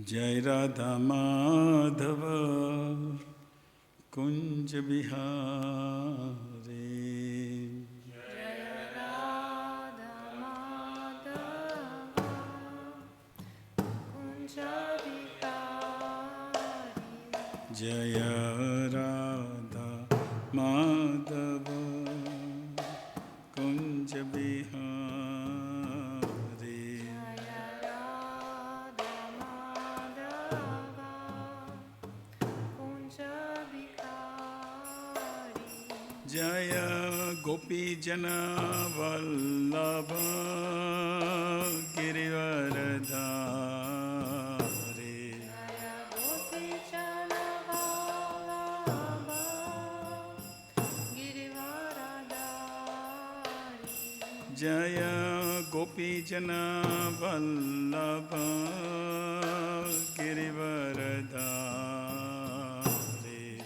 Jai Radha Madhava Kunja Bihari. Jai Radha Madhava Kunja Bihari. Jaya Radha Madhava Kunja Bihari. Jaya Gopi Jana Vallabha Girivaradhari. Jaya Gopi Jana Vallabha Girivaradhari.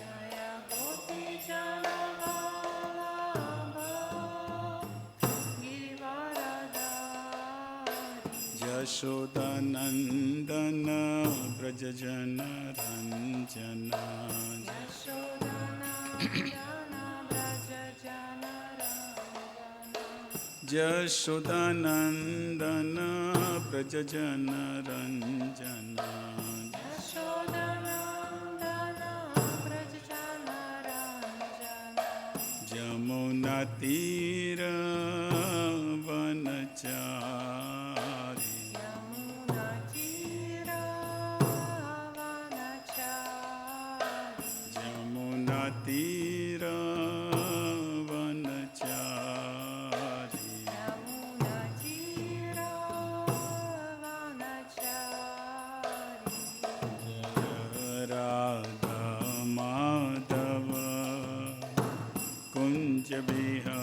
Yashodanandana Brajajana Ranjana. Yashodanandana Brajajana Ranjana. Jamuna Tira Vanachari. Jamuna Tira Vanachari. Jaya Radha Madhava Kunja Bihari.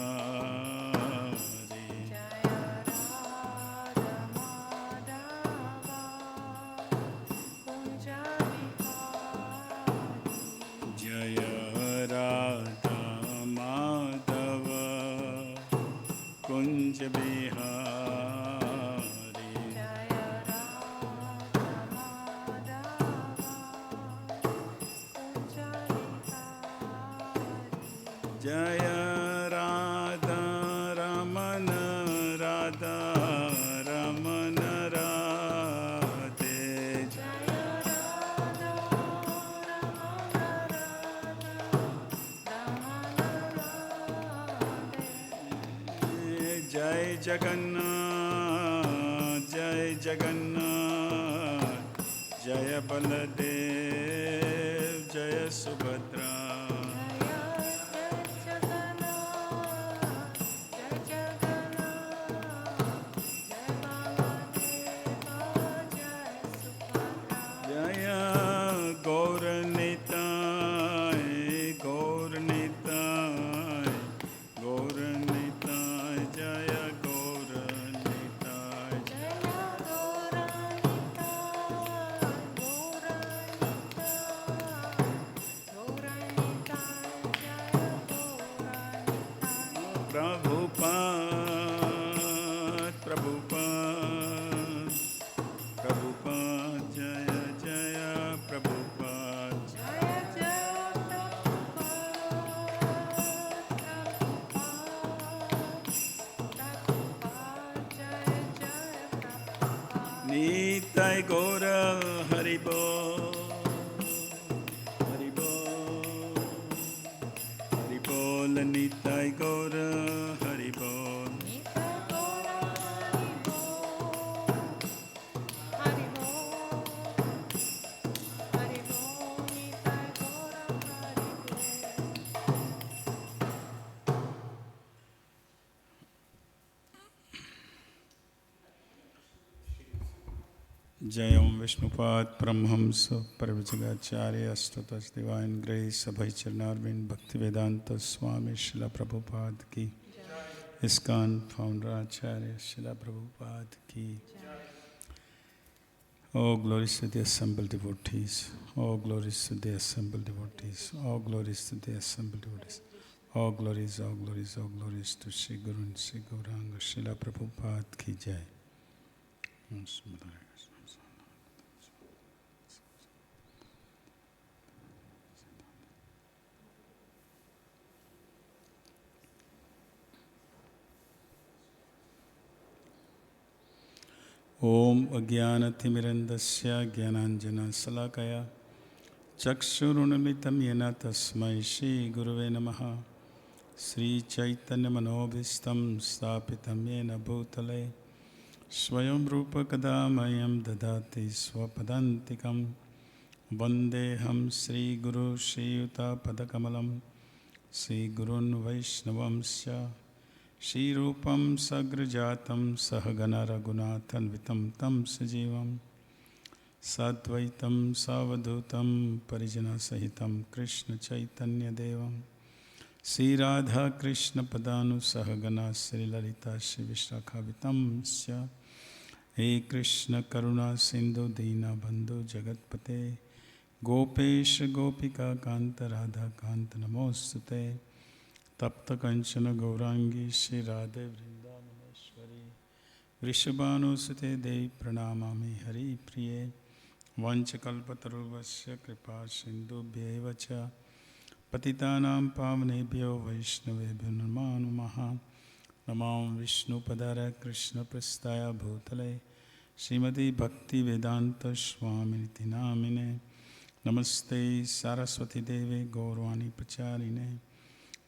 Jaya Radha Madhava Kunja Bihari. Jaya Radha Ramana Radha Ramana Radhe. Jai Jagannath, Jai Jagannath, Jaya Baladev, Jaya Subhadra. Jaya Gauranitai, Gauranitai, Gauranitai, Jaya Gauranitai. Prabhupada, Prabhupada, Prabhupada, Jaya Jaya Prabhupada. Nitai Gora Haribo, Haribo, Haribol, Nitai Gora Haribol. Jai Om Vishnupad Paramhamsa Parivajagacharya Astatas Divine Grace Abhay Charnarvind Bhaktivedanta Swami Srila Prabhupada Ki. ISKCON Founder Acharya Srila Prabhupada Ki. All glories to the assembled devotees. All glories to the assembled devotees. All glories to the assembled devotees. All glories, all glories, all glories to Sri Guru and Sri Gauranga Srila Prabhupada Ki Jai. Om Ajnanatimirandasya Jnananjana Salakaya Chakshurunamitam Yena Tasmai Shri Guruve Namaha Sri Chaitanya Manobhistam Stapitam Yena Bhutale Swayam Rupa Kadamayam Dadati Swapadantikam Vandeham Sri Guru Shri Yuta Padakamalam Sri Gurun Vaishnavamsya Shri Rupam Sagrajatam Sahagana Raghunathan Vitam Tam Sajivam Sadvaitam Savadutam Parijana Sahitam Krishna Chaitanya Devam Sri Radha Krishna Padanu Sahagana Sri Lalita Shri Vishakhavitam Sya He Krishna Karuna Sindhu Dina Bandhu Jagatpate Gopesh Gopika Kanta Radha Kanta Namostute Tapta Kanchana Gaurangi Shri Radhe Vrindavaneshwari Vrishabhanu Sute Devi Pranamami Hari Priye Vanchakalpataruvasya Kripa Sindhu Bhyevacha Patitanam Pavanebhyo Vaishnavebhyo Namo Namaha Namam Vishnu Padara Krishna Prastaya Bhutale Srimati Bhakti Vedanta Swami Namine Namaste Saraswati Devi Gaurvani Pacharine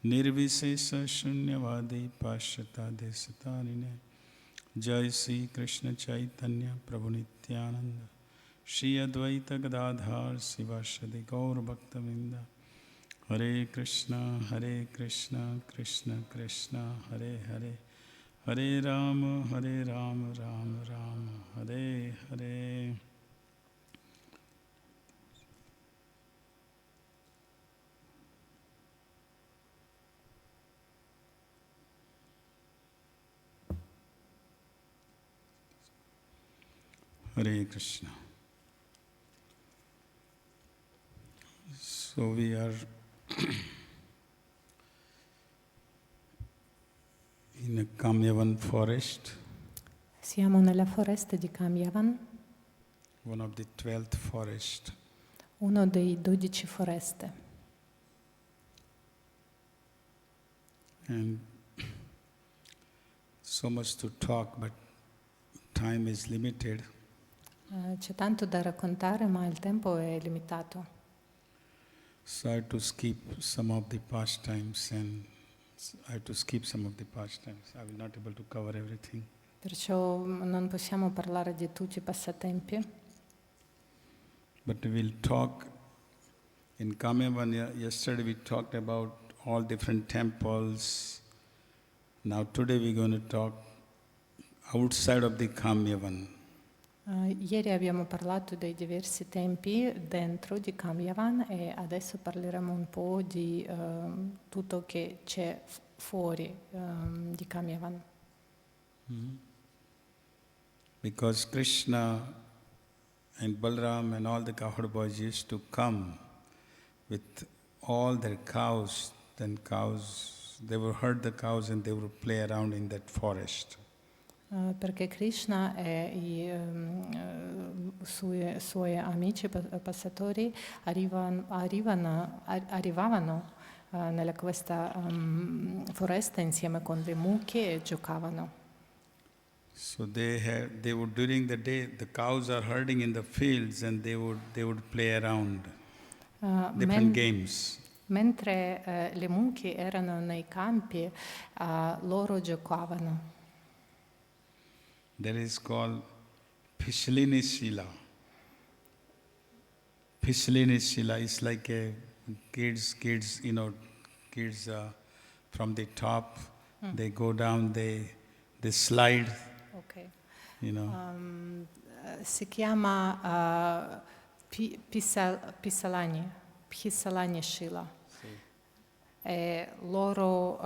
Nirvisesa Shunyavadi Pashyata Desatarine Jai Sri Krishna Chaitanya Prabhu Nityananda Shri Advaita Gadadhar Sivasadi Gaur Bhaktavinda Hare Krishna Krishna Krishna Hare Hare Hare Rama Rama Rama Hare Hare. Hare Krishna. So we are in a Kamyavan forest, Siamo nella foresta di Kamyavan, one of the 12th forest. uno dei 12 foreste. And so much to talk, but time is limited. C'è tanto da raccontare, ma il tempo è limitato. So I have to skip some of the pastimes I will not able to cover everything. Perciò non possiamo parlare di tutti i passatempi. But we'll talk in Kamyavan. Yesterday we talked about all different temples. Now today we're going to talk outside of the Kamyavan. Ieri abbiamo parlato dei diversi tempi dentro di Kamyavan e adesso parleremo un po' di tutto che c'è fuori di Kamyavan. Because Krishna and Balram and all the cowherd boys used to come with all their cows, they would herd the cows and they would play around in that forest. Perché Krishna e i suoi amici passatori arrivavano nella questa foresta insieme con le mucche e giocavano. So they would, during the day, the cows are herding in the fields and they would play around different games. Mentre le mucche erano nei campi, loro giocavano. That is called Pishlini Shila. Pishlini Shila is like a kids from the top, they go down, they slide. Okay. Si chiama Phisalani Shila. Sì. E loro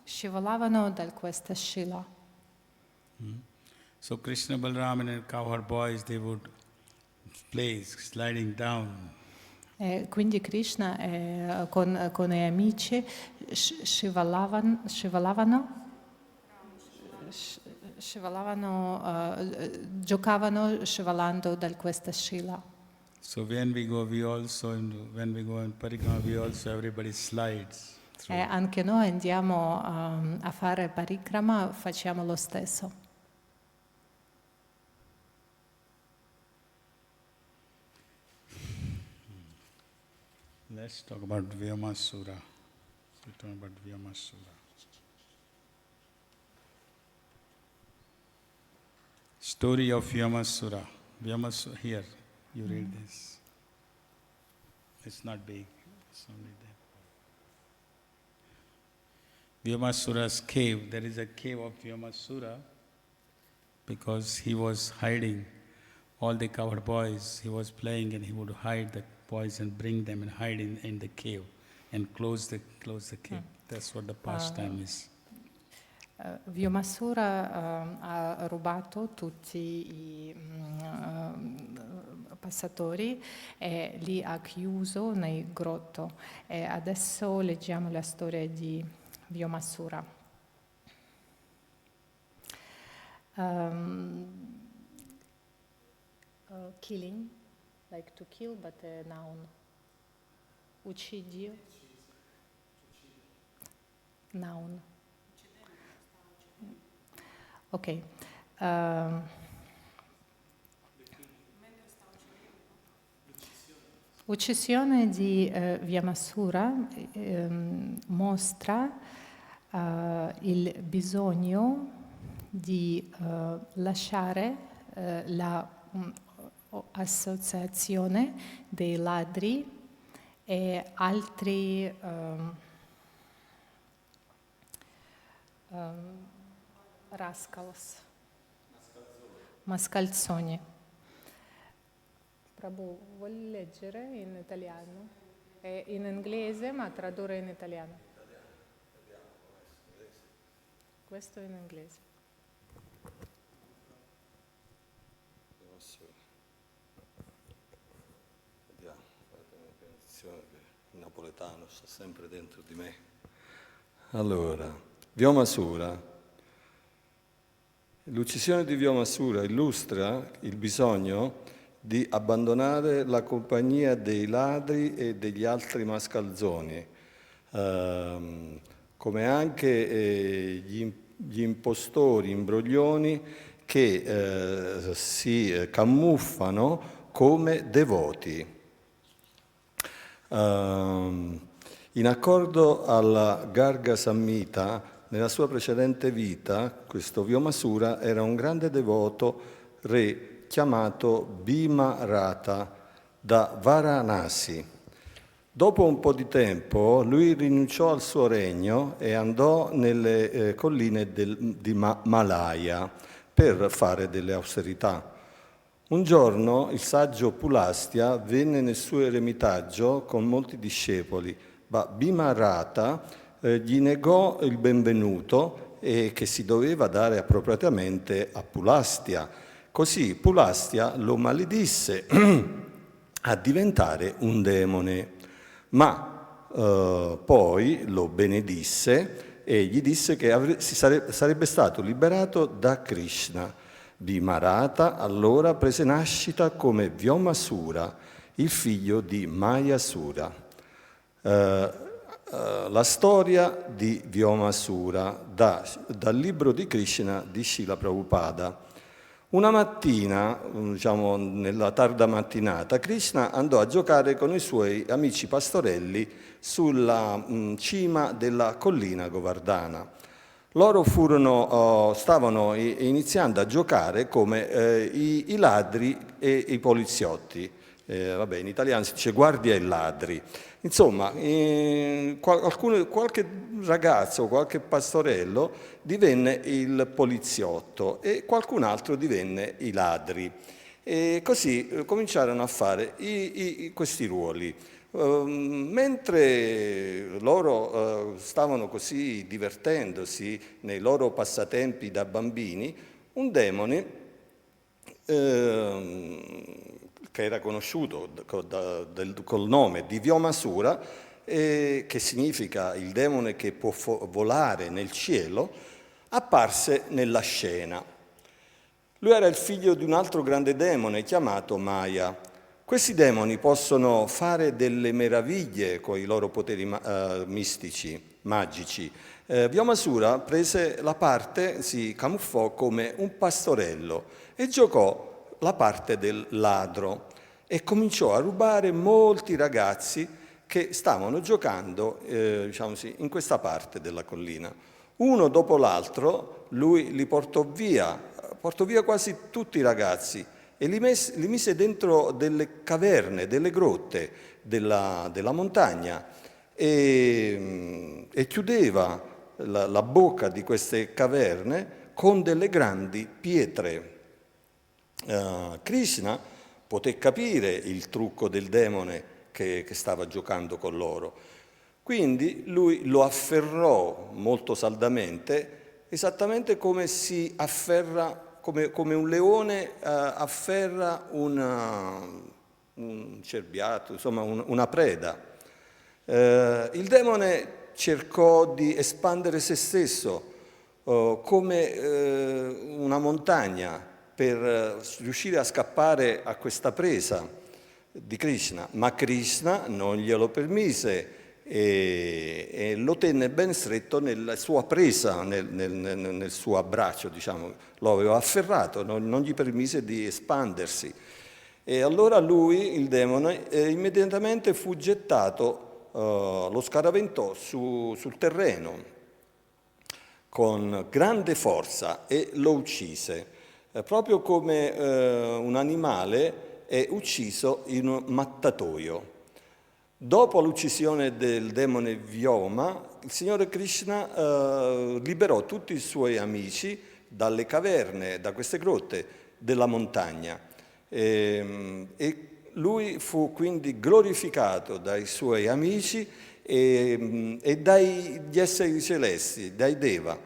scivolavano da questa Shila. So Krishna, Balram and cowherd boys, they would play sliding down. E quindi Krishna con i amici giocavano scivolando da questa Shila. So when we go in Parikrama, everybody slides. E anche noi andiamo a fare Parikrama, facciamo lo stesso. Let's talk about Vyomasura. We're talking about Vyomasura. Story of Vyomasura. Vyomasura, here, you read this. It's not big, it's only there. Vyomasura's cave, there is a cave of Vyomasura because he was hiding all the cowherd boys. He was playing and he would hide the boys and bring them and hide in the cave and close the cave. That's what the pastime is. Vyomasura ha rubato tutti i passatori e li ha chiuso nei grotto. E adesso leggiamo la storia di Vyomasura. Killing, like to kill, but a noun. Uccidio. Noun. Ok. Uccisione di Vyomasura mostra il bisogno di lasciare l'associazione dei ladri e altri rascals, mascalzoni. Prabhu, vuoi leggere in italiano? È in inglese, ma tradurre in italiano. Questo è in inglese. Vediamo, attenzione che il napoletano sta sempre dentro di me. Allora, Vyomasura. L'uccisione di Vyomasura illustra il bisogno di abbandonare la compagnia dei ladri e degli altri mascalzoni, come anche gli impostori, imbroglioni che si camuffano come devoti. In accordo alla Garga Sammita, nella sua precedente vita, questo Vyomasura era un grande devoto re chiamato Bhimarata da Varanasi. Dopo un po' di tempo lui rinunciò al suo regno e andò nelle colline di Malaya per fare delle austerità. Un giorno il saggio Pulastia venne nel suo eremitaggio con molti discepoli, ma Bhimarata gli negò il benvenuto e che si doveva dare appropriatamente a Pulastia. Così Pulastia lo maledisse a diventare un demone, ma poi lo benedisse e gli disse che sarebbe stato liberato da Krishna. Bhimarata allora prese nascita come Vyomasura, il figlio di Mayasura. La storia di Vyomasura dal libro di Krishna di Srila Prabhupada. Una mattina, diciamo nella tarda mattinata, Krishna andò a giocare con i suoi amici pastorelli sulla cima della collina Govardhana. Loro stavano iniziando a giocare come i ladri e i poliziotti. In italiano si dice guardia e ladri. Insomma, qualche ragazzo, qualche pastorello divenne il poliziotto e qualcun altro divenne i ladri. E così cominciarono a fare questi ruoli. Mentre loro stavano così divertendosi nei loro passatempi da bambini, un demone che era conosciuto col nome di Vyomasura, che significa il demone che può volare nel cielo, apparse nella scena. Lui era il figlio di un altro grande demone chiamato Maya. Questi demoni possono fare delle meraviglie con i loro poteri mistici, magici. Vyomasura prese la parte, si camuffò come un pastorello e giocò la parte del ladro e cominciò a rubare molti ragazzi che stavano giocando in questa parte della collina. Uno dopo l'altro lui li portò via quasi tutti i ragazzi e li mise dentro delle caverne, delle grotte della montagna e chiudeva la bocca di queste caverne con delle grandi pietre. Krishna poté capire il trucco del demone che stava giocando con loro. Quindi lui lo afferrò molto saldamente, esattamente come si afferra, come un leone afferra un cerbiato, insomma una preda. Il demone cercò di espandere se stesso come una montagna per riuscire a scappare a questa presa di Krishna, ma Krishna non glielo permise e lo tenne ben stretto nella sua presa, nel suo abbraccio, diciamo. Lo aveva afferrato, non gli permise di espandersi. E allora lui, il demone, immediatamente fu gettato, lo scaraventò sul terreno con grande forza e lo uccise, proprio come un animale è ucciso in un mattatoio. Dopo l'uccisione del demone Vyoma, il Signore Krishna liberò tutti i suoi amici dalle caverne, da queste grotte della montagna. E lui fu quindi glorificato dai suoi amici e dagli esseri celesti, dai Deva,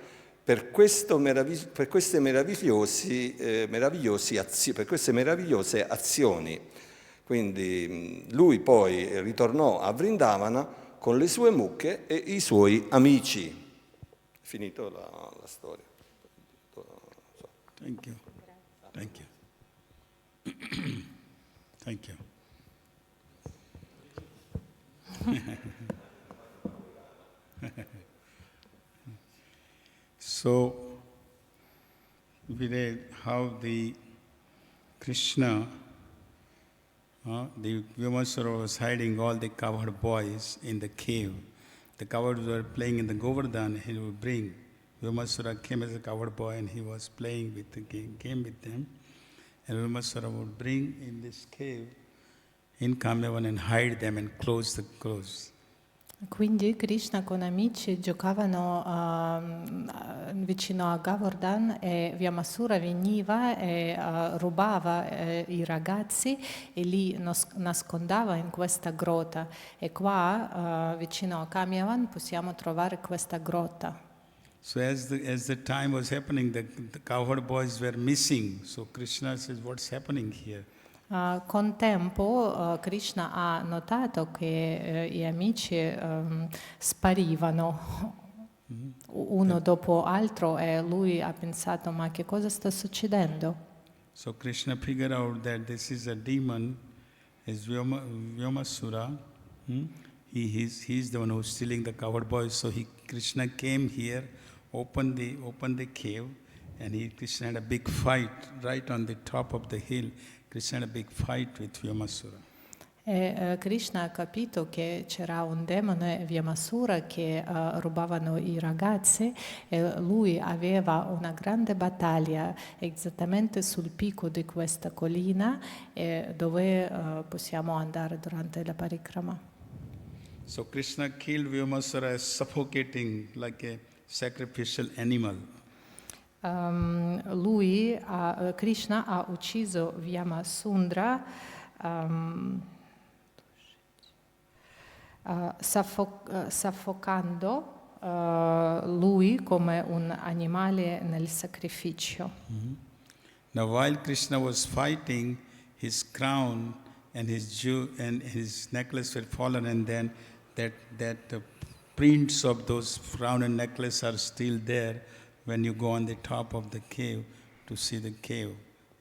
per queste meravigliose azioni. Quindi lui poi ritornò a Vrindavana con le sue mucche e i suoi amici. Finito la storia. Thank you. Thank you. Thank you. So, we read how the Krishna, the Vyomasura was hiding all the cowherd boys in the cave. The cowards were playing in the Govardhan, he would bring. Vyomasura came as a cowherd boy and he was playing with the game with them. And Vyomasura would bring in this cave in Kamyavan and hide them and close the clothes. Quindi Krishna con amici giocavano vicino a Govardhan e Vyomasura veniva e rubava i ragazzi e li nascondeva in questa grotta. E qua vicino a Kamyavan possiamo trovare questa grotta. So as the time was happening, the cowherd boys were missing. So Krishna says, what's happening here? Con tempo Krishna ha notato che gli amici sparivano uno dopo l'altro e lui ha pensato, ma che cosa sta succedendo? So Krishna figured out that this is a demon, is Vyomasura. He's the one who's stealing the cowherd boys. So Krishna came here, opened the cave, and Krishna had a big fight right on the top of the hill. Krishna had a big fight with Vyomasura. E Krishna ha capito che c'era un demone Vyomasura che rubavano i ragazzi e lui aveva una grande battaglia esattamente sul picco di questa collina dove possiamo andare durante la Parikrama. So Krishna killed Vyomasura as suffocating like a sacrificial animal. Krishna ha ucciso Vyomasura soffocando lui come un animale nel sacrificio. Now while Krishna was fighting, his crown and his necklace were fallen, and then that prints of those crown and necklace are still there. When you go on the top of the cave to see the cave,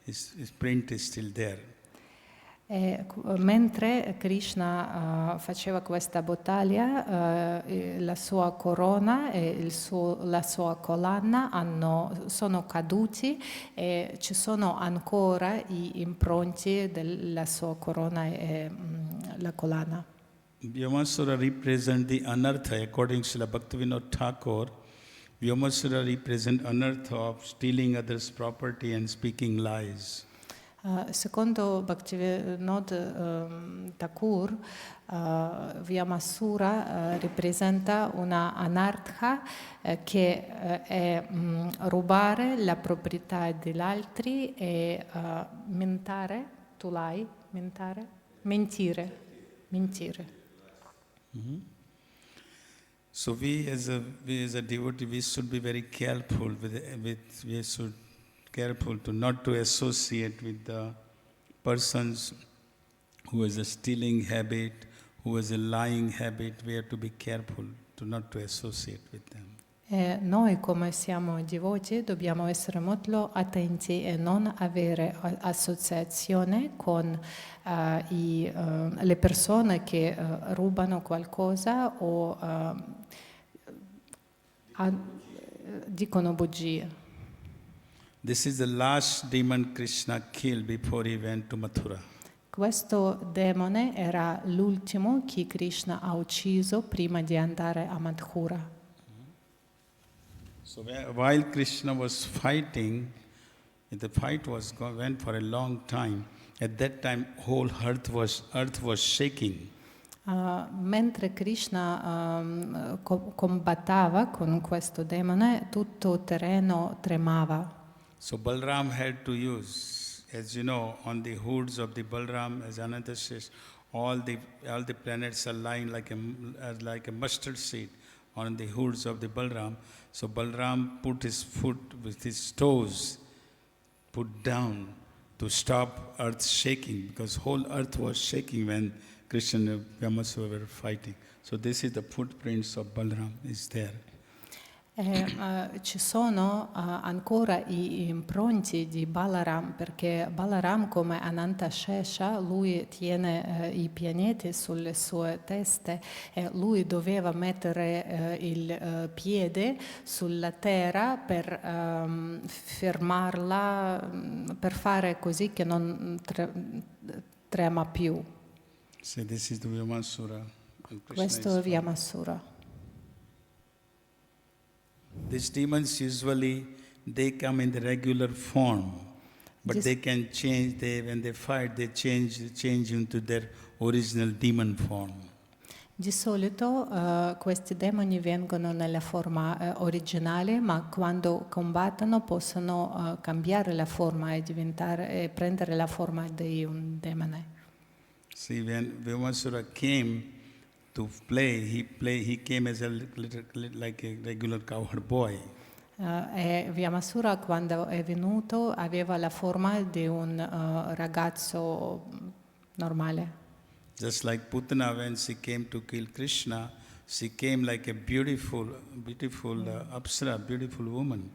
his print is still there. E mentre Krishna faceva questa battaglia, la sua corona e la sua collana sono caduti e ci sono ancora gli impronti della sua corona e la collana. Vyomasura represent the anartha. According to Srila Bhaktivinoda Thakur, Vyomasura represent anartha of stealing others' property and speaking lies. Secondo Bhaktivinoda Thakur, Vyamasura rappresenta una anartha che è rubare la proprietà degli altri e mentire. Mm-hmm. So we as a devotee, we should be very careful we should careful not to associate with the persons who has a stealing habit, who has a lying habit. We have to be careful not to associate with them. E noi come siamo devoti dobbiamo essere molto attenti e non avere associazione con le persone che rubano qualcosa o dicono bugie. This is the last demon Krishna killed before he went to Mathura. Questo demone era l'ultimo che Krishna ha ucciso prima di andare a Mathura. So while Krishna was fighting, the fight went for a long time. At that time, whole earth was shaking. Mentre Krishna combattava con questo demone, tutto il terreno tremava. So Balram had to use, as you know, on the hoods of the Balram, as Ananta says, all the planets are lying like a mustard seed on the hoods of the Balram. So Balram put his foot with his toes put down to stop earth shaking, because whole earth was shaking when Krishna and Vyamasura were fighting. So this is the footprints of Balram is there. Ci sono ancora gli impronti di Balaram, perché Balaram, come Ananta Shesha, lui tiene i pianeti sulle sue teste e lui doveva mettere il piede sulla terra per fermarla, per fare così che non trema più. So this is the Vyamasura. Questo è Vyamasura. These demons usually they come in the regular form, but they can change. When they fight, they change into their original demon form. Di solito questi demoni vengono nella forma originale, ma quando combattono possono cambiare la forma e prendere la forma di un demone. See, when Vyamasura came to play, he came as like a regular cowherd boy. E Vyamasura, quando è venuto, aveva la forma di un ragazzo normale. Just like Putana, when she came to kill Krishna, she came like a beautiful apsara, beautiful woman,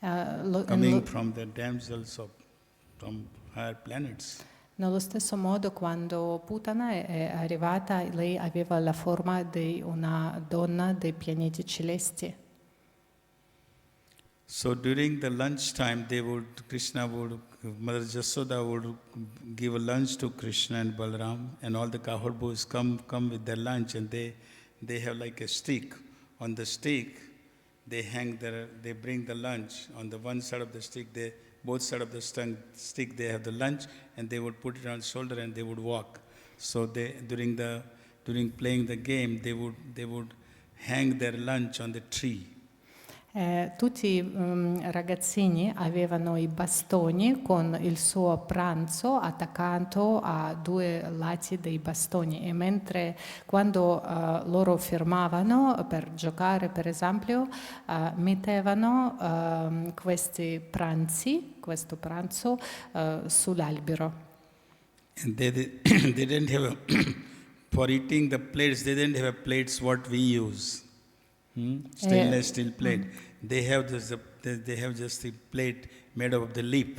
coming from the damsels from higher planets. Nello stesso modo, quando Putana è arrivata, lei aveva la forma di una donna dei pianeti celesti. So during the lunchtime, Mother Jasoda would give a lunch to Krishna and Balaram, and all the cowherd boys come with their lunch, and they have like a stick. On the stick, they bring the lunch. On the one side of the stick, both sides of the stick, they have the lunch, and they would put it on shoulder and they would walk. So during playing the game, they would hang their lunch on the tree. Tutti i ragazzini avevano i bastoni con il suo pranzo attaccato a due lati dei bastoni, e mentre quando loro fermavano per giocare, per esempio, mettevano questo pranzo sull'albero. And they didn't have for eating the plates, they didn't have plates what we use. Stainless steel plate. They have just the plate made of the leaf.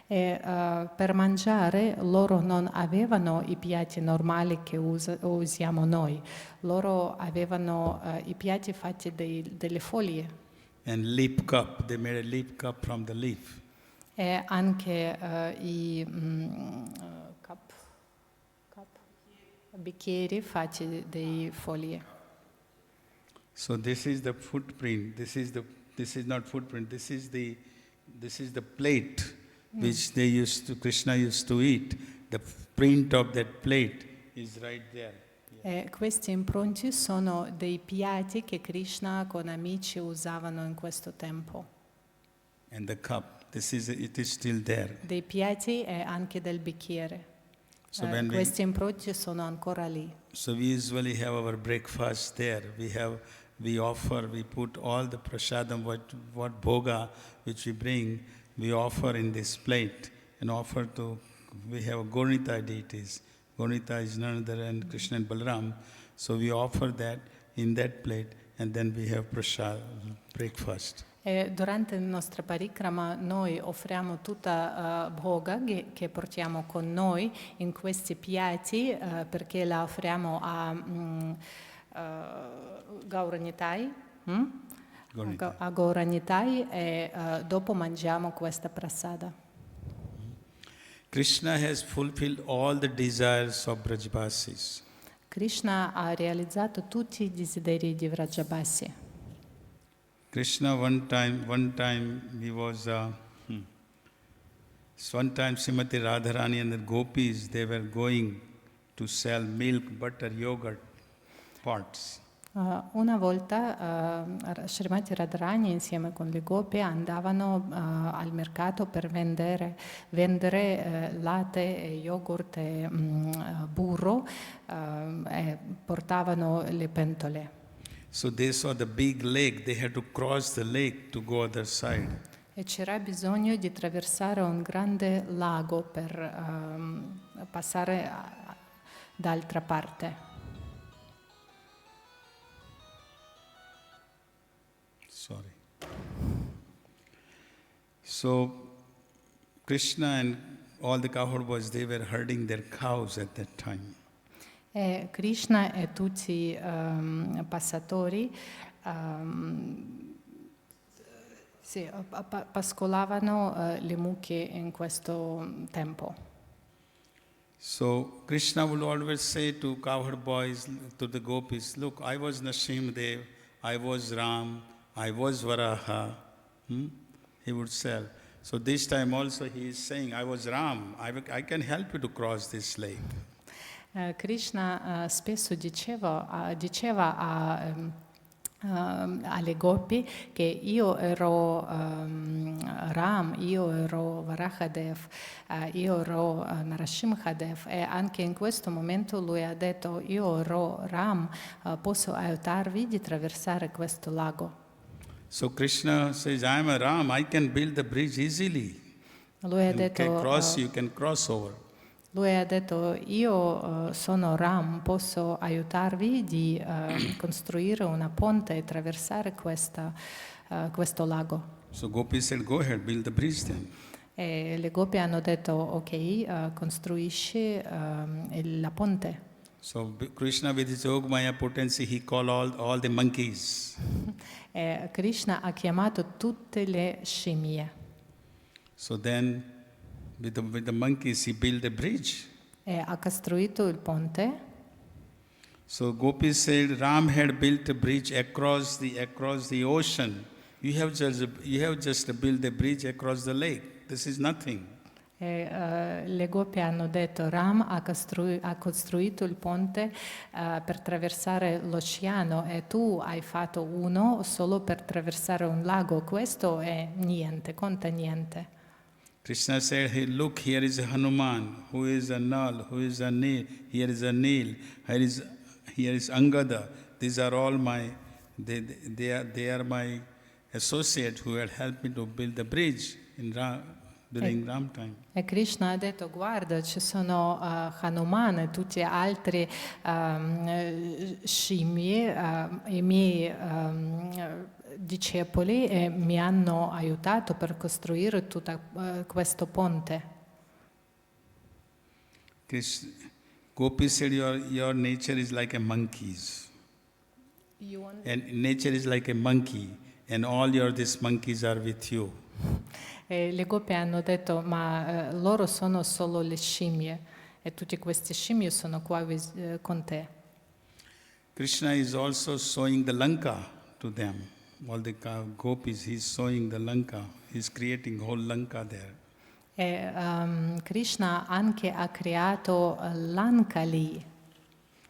E per mangiare loro non avevano i piatti normali che usiamo noi, loro avevano i piatti fatti delle foglie. And leaf cup, they made a leaf cup from the leaf. E anche i bicchieri fatti di foglie. So this is the footprint. This is not footprint. This is the plate which Krishna used to eat. The print of that plate is right there. E questi impronti sono dei piatti che Krishna con amici usavano in questo tempo. And the cup, it is still there. Dei piatti e anche del bicchiere. So Questi impronti sono ancora lì. So we usually have our breakfast there. We put all the prasadam, what bhoga which we bring, we offer in this plate and we have Gaurita deities. Gaurita is none other than Krishna and Balaram. So we offer that in that plate and then we have prasad, breakfast. E durante la nostra parikrama noi offriamo tutta bhoga che portiamo con noi in questi piatti perché la offriamo a Gauranitai, a Gauranitai e dopo mangiamo questa prasada. Krishna has fulfilled all the desires of Brajavasis. Krishna ha realizzato tutti i desideri di Vrajabasi. Krishna one time he was one time Srimati Radharani and the gopis, they were going to sell milk, butter, yogurt pots. Una volta Srimati Radharani insieme con le gopi andavano al mercato per vendere latte, e yogurt e burro e portavano le pentole. So they saw the big lake, they had to cross the lake to go other side. E c'era bisogno di attraversare un grande lago per passare d'altra parte. Sorry. So Krishna and all the cowherd boys, they were herding their cows at that time. E Krishna e tutti i passatori pascolavano le mucche in questo tempo. So Krishna would always say to cowherd boys, to the gopis, look, I was Nrsimhadev, I was Ram, I was Vraja. He would say. So this time also he is saying, I was Ram, I can help you to cross this lake. Krishna spesso diceva alle gopi che io ero Ram, io ero Varahadev, io ero Narasimhadev e anche in questo momento lui ha detto io ero Ram, posso aiutarvi di attraversare questo lago. So Krishna says, I am a Ram, I can build the bridge easily. Lui ha detto, you can cross over. Lui ha detto, io sono Ram, posso aiutarvi di costruire una ponte e attraversare questo lago. So Gopi said, go ahead, build the bridge then. E le gopi hanno detto, ok, costruisci la ponte. So Krishna with his Yogmaya potency, he called all the monkeys. E Krishna ha chiamato tutte le scimmie. So then with the monkeys he built a bridge. E ha costruito il ponte. So Gopi said, Ram had built a bridge across the ocean. You have just built a bridge across the lake. This is nothing. E, le gopi hanno detto, Ram ha costruito il ponte per attraversare l'oceano e tu hai fatto uno solo per attraversare un lago. Questo è niente, conta niente. Krishna said, hey, look, here is a Hanuman, who is a Nal, who is a Nil, here is a Nil, here is Angada. These are all they are my associates who had helped me to build the bridge during Ram time. E Krishna ha detto, guarda, ci sono Hanuman e tutti altri scimmie, i miei discepoli, e mi hanno aiutato per costruire tutto questo ponte. Gopi said, your nature is like a monkey's. And nature is like a monkey, and all these monkeys are with you. E le Gopi hanno detto, ma loro sono solo le scimmie, e tutte queste scimmie sono qua con te. Krishna is also showing the Lanka to them. All the gopis, he's showing the Lanka. He's creating whole Lanka there. E Krishna anche ha creato Lanka lì.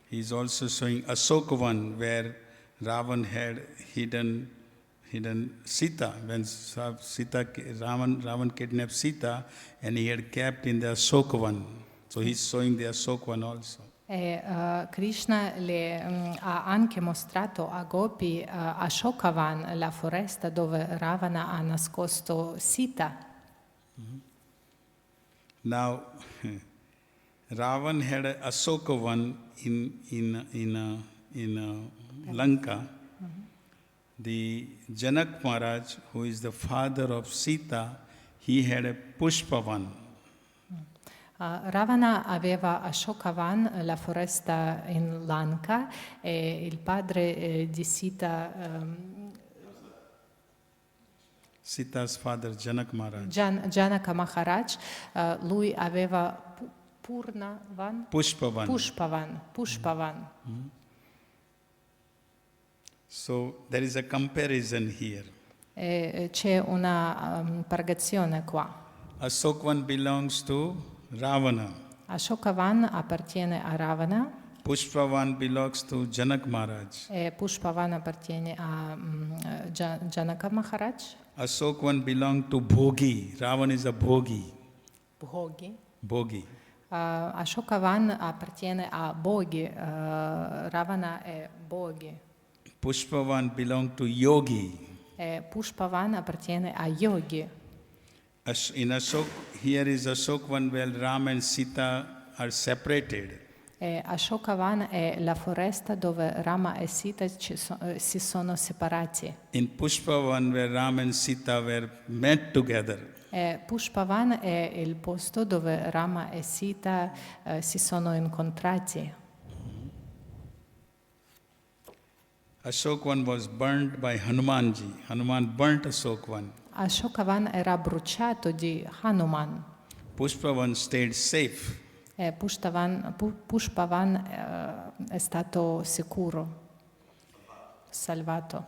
He's also showing Ashokavan, where Ravan had hidden Sita. When Ravan kidnapped Sita, and he had kept in the Ashokavan. So he's showing the Ashokavan also. E Krishna ha anche mostrato a Gopi Ashokavan, la foresta dove Ravana ha nascosto Sita. Now, Ravan had Ashokavan in Lanka. The Janak Maharaj, who is the father of Sita, he had a Pushpavan. Ravana aveva Ashokavan, la foresta in Lanka, e il padre di Sita, Sita's father, Janak Maharaj. Janaka Maharaj, lui aveva Pushpavan. So there is a comparison here. C'è una paragone qua. Ashokavan belongs to Ravana. Ashokavan appartiene a Ravana. Pushpavan belongs to Janak Maharaj. E Pushpavan appartiene a Janaka Maharaj. Ashokavan belongs to Bhogi. Ravan is a Bhogi. Bhogi. Ashokavan appartiene a Bhogi. Ravana è Bhogi. Pushpavan belongs to Yogi. E Pushpavan appartiene a Yogi. In Ashok, here is Ashokavan where Ram and Sita are separated. E Ashokavan è la foresta dove Rama e Sita si sono separati. In Pushpavan where Ram and Sita were met together. E Pushpavan è il posto dove Rama e Sita si sono incontrati. Ashokavan was burnt by Hanumanji. Hanuman burnt Ashokavan. Ashokavan era bruciato di Hanuman. Pushpavan stayed safe. E Pushpavan è stato sicuro, salvato.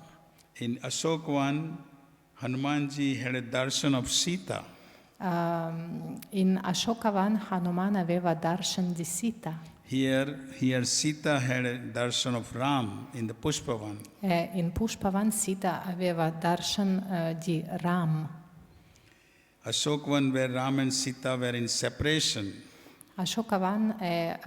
In Ashokavan, Hanumanji had a darshan of Sita. In Ashokavan Hanuman aveva darshan di Sita. Here Sita had a darshan of Ram in the Pushpavan. E in Pushpavan Sita aveva darshan di Ram. Ashokavan where Ram and Sita were in separation. Ashokavan è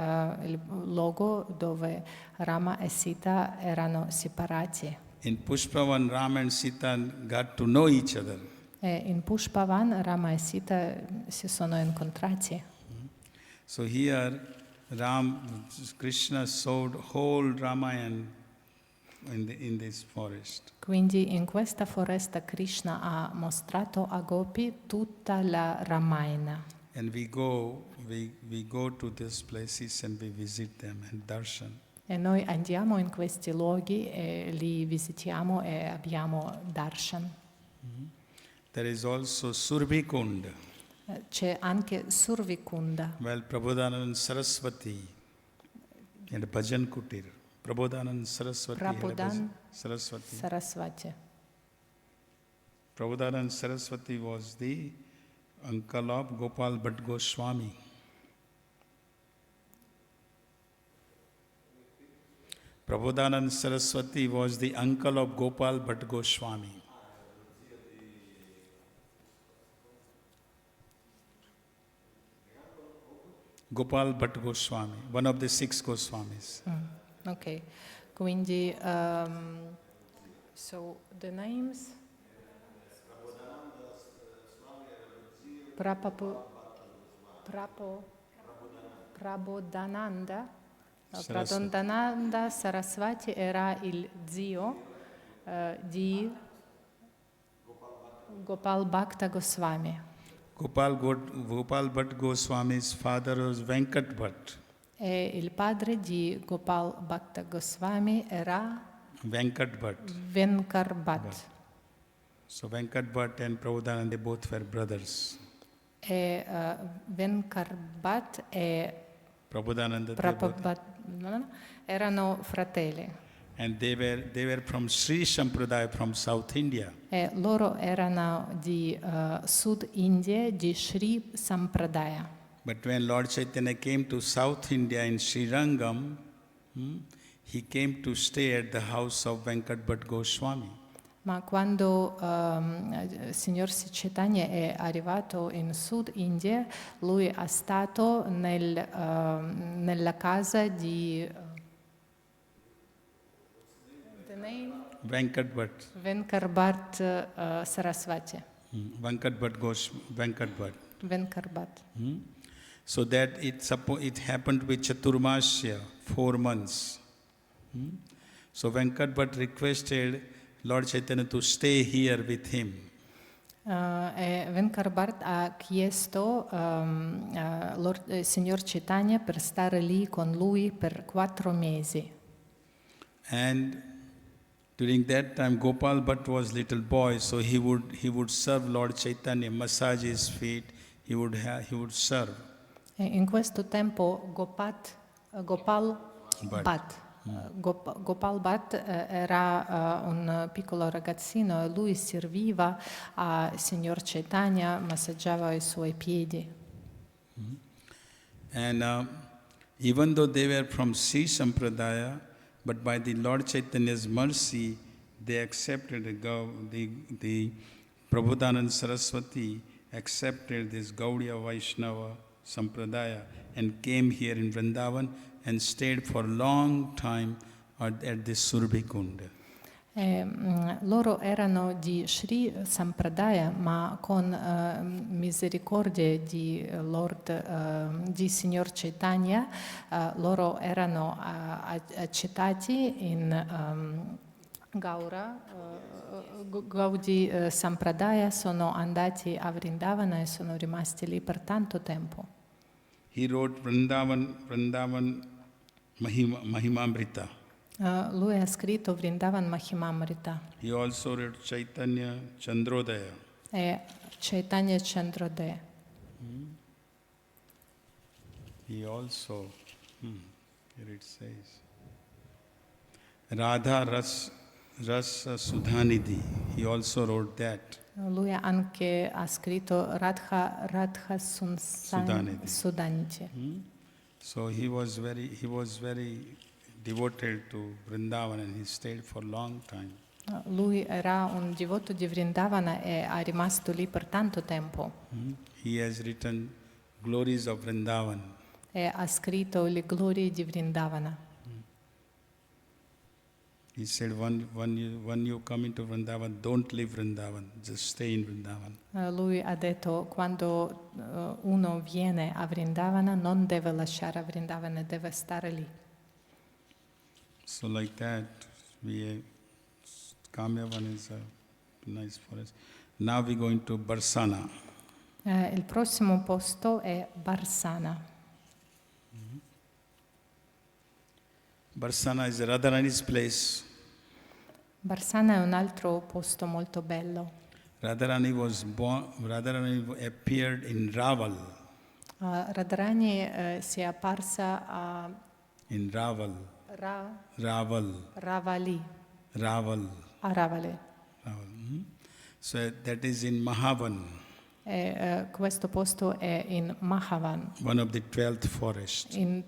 il luogo dove Rama e Sita erano separati. In Pushpavan, Ram and Sita got to know each other. E in Pushpavan Rama e Sita si sono incontrati. So here Krishna showed whole Ramayana in this forest. Quindi in questa foresta Krishna ha mostrato a Gopi tutta la Ramayana. And we go to these places and we visit them and darshan. E noi andiamo in questi luoghi e li visitiamo e abbiamo darshan. There is also Surbhikund. C'è anche Survikunda. Well, Prabodhanand Saraswati and Bhajan Kutir. Prabodhanand Saraswati. Saraswati. Prabodhanand Saraswati was the uncle of Gopal Bhatt Goswami. Prabodhanand Saraswati was the uncle of Gopal Bhatt Goswami. Gopal Bhatt Goswami, one of the 6 Goswamis. Ok, quindi so the names? Prabodhananda. Saraswati. Prabodhananda Saraswati era il zio di Gopal Bhakta Goswami. Gopal Bhatt Goswami's father was Venkat Bhatt. E il padre di Gopal Bhakta Goswami era Venkat Bhatt. Venkar Bhatt. So Venkat Bhatt and Prabodhananda, they both were brothers. E Venkar Bhatt e Prabodhananda, they both. Prabhupada erano fratelli. And they were from Sri Sampradaya from South India. E loro erano di Sud India, di Sri Sampradaya. But when Lord Chaitanya came to South India in Srirangam, he came to stay at the house of Venkat Bhatt Goswami. Ma quando Signor Chaitanya è arrivato in Sud India, lui è stato nella casa di Venkat Bhatt. Venkar Bhatt Saraswati. Venkat Bhatt. Venkar Bhatt. So that it happened with Chaturmasya, 4 months. So Venkat Bhatt requested Lord Chaitanya to stay here with him. Venkar Bhatt ha chiesto Signor Chaitanya per stare lì con lui per 4 mesi. And during that time, Gopal Bhatt was little boy, so he would serve Lord Chaitanya, massage his feet. He would serve. E in questo tempo Gopal Bhatt era un piccolo ragazzino e lui serviva a Signor Chaitanya, massaggiava i suoi piedi. And even though they were from Sri Sampradaya, but by the Lord Chaitanya's mercy, they accepted the Prabodhananda Saraswati accepted this Gaudiya Vaishnava Sampradaya and came here in Vrindavan and stayed for a long time at this Surabhi Kunda. Loro erano di Sri Sampradaya, ma con misericordie di di Signor Chaitanya, loro erano accettati in Gaudi Sampradaya, sono andati a Vrindavana e sono rimasti lì per tanto tempo. He wrote Vrindavan Mahimamrita. Lui ha scritto Vrindavan Mahimamrita. He also wrote Chaitanya Chandrodaya. E Chaitanya Chandrodaya. He also, here it says, Radha Rasa Sudhanidhi. He also wrote that. Lui anche ha scritto Radha Sudhanidhi. So he was very devoted to Vrindavan and he stayed for a long time. Lui era un divoto di Vrindavana e è rimasto lì per tanto tempo. He has written Glories of Vrindavan. E ha scritto le glorie di Vrindavana. He said, when you come into Vrindavan, don't leave Vrindavan, just stay in Vrindavan. Lui ha detto, quando uno viene a Vrindavana, non deve lasciare Vrindavana, deve stare lì. So like that, Kamyavan is a nice forest. Now we're going to Barsana. Il prossimo posto è Barsana. Barsana is Radharani's place. Barsana è un altro posto molto bello. Radharani appeared in Raval. Radharani si è apparsa in Raval. Ravali. Raval. A Ravale. So that is in Mahavan. Questo posto è in Mahavan. One of the 12th forests. In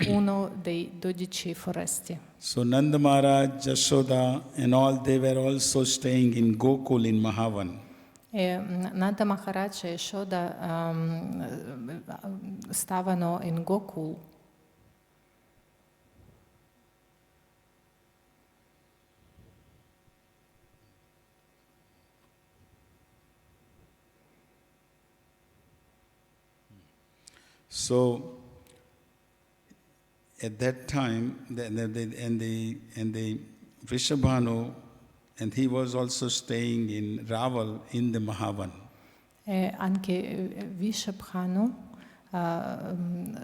uno dei 12 foresti. So Nanda Maharaj, Jashoda and all, they were also staying in Gokul in Mahavan. Nanda Maharaj e Yashoda stavano in Gokul. So at that time, the Vrishabhanu, and he was also staying in Raval in the Mahavan. E anche Vrishabhanu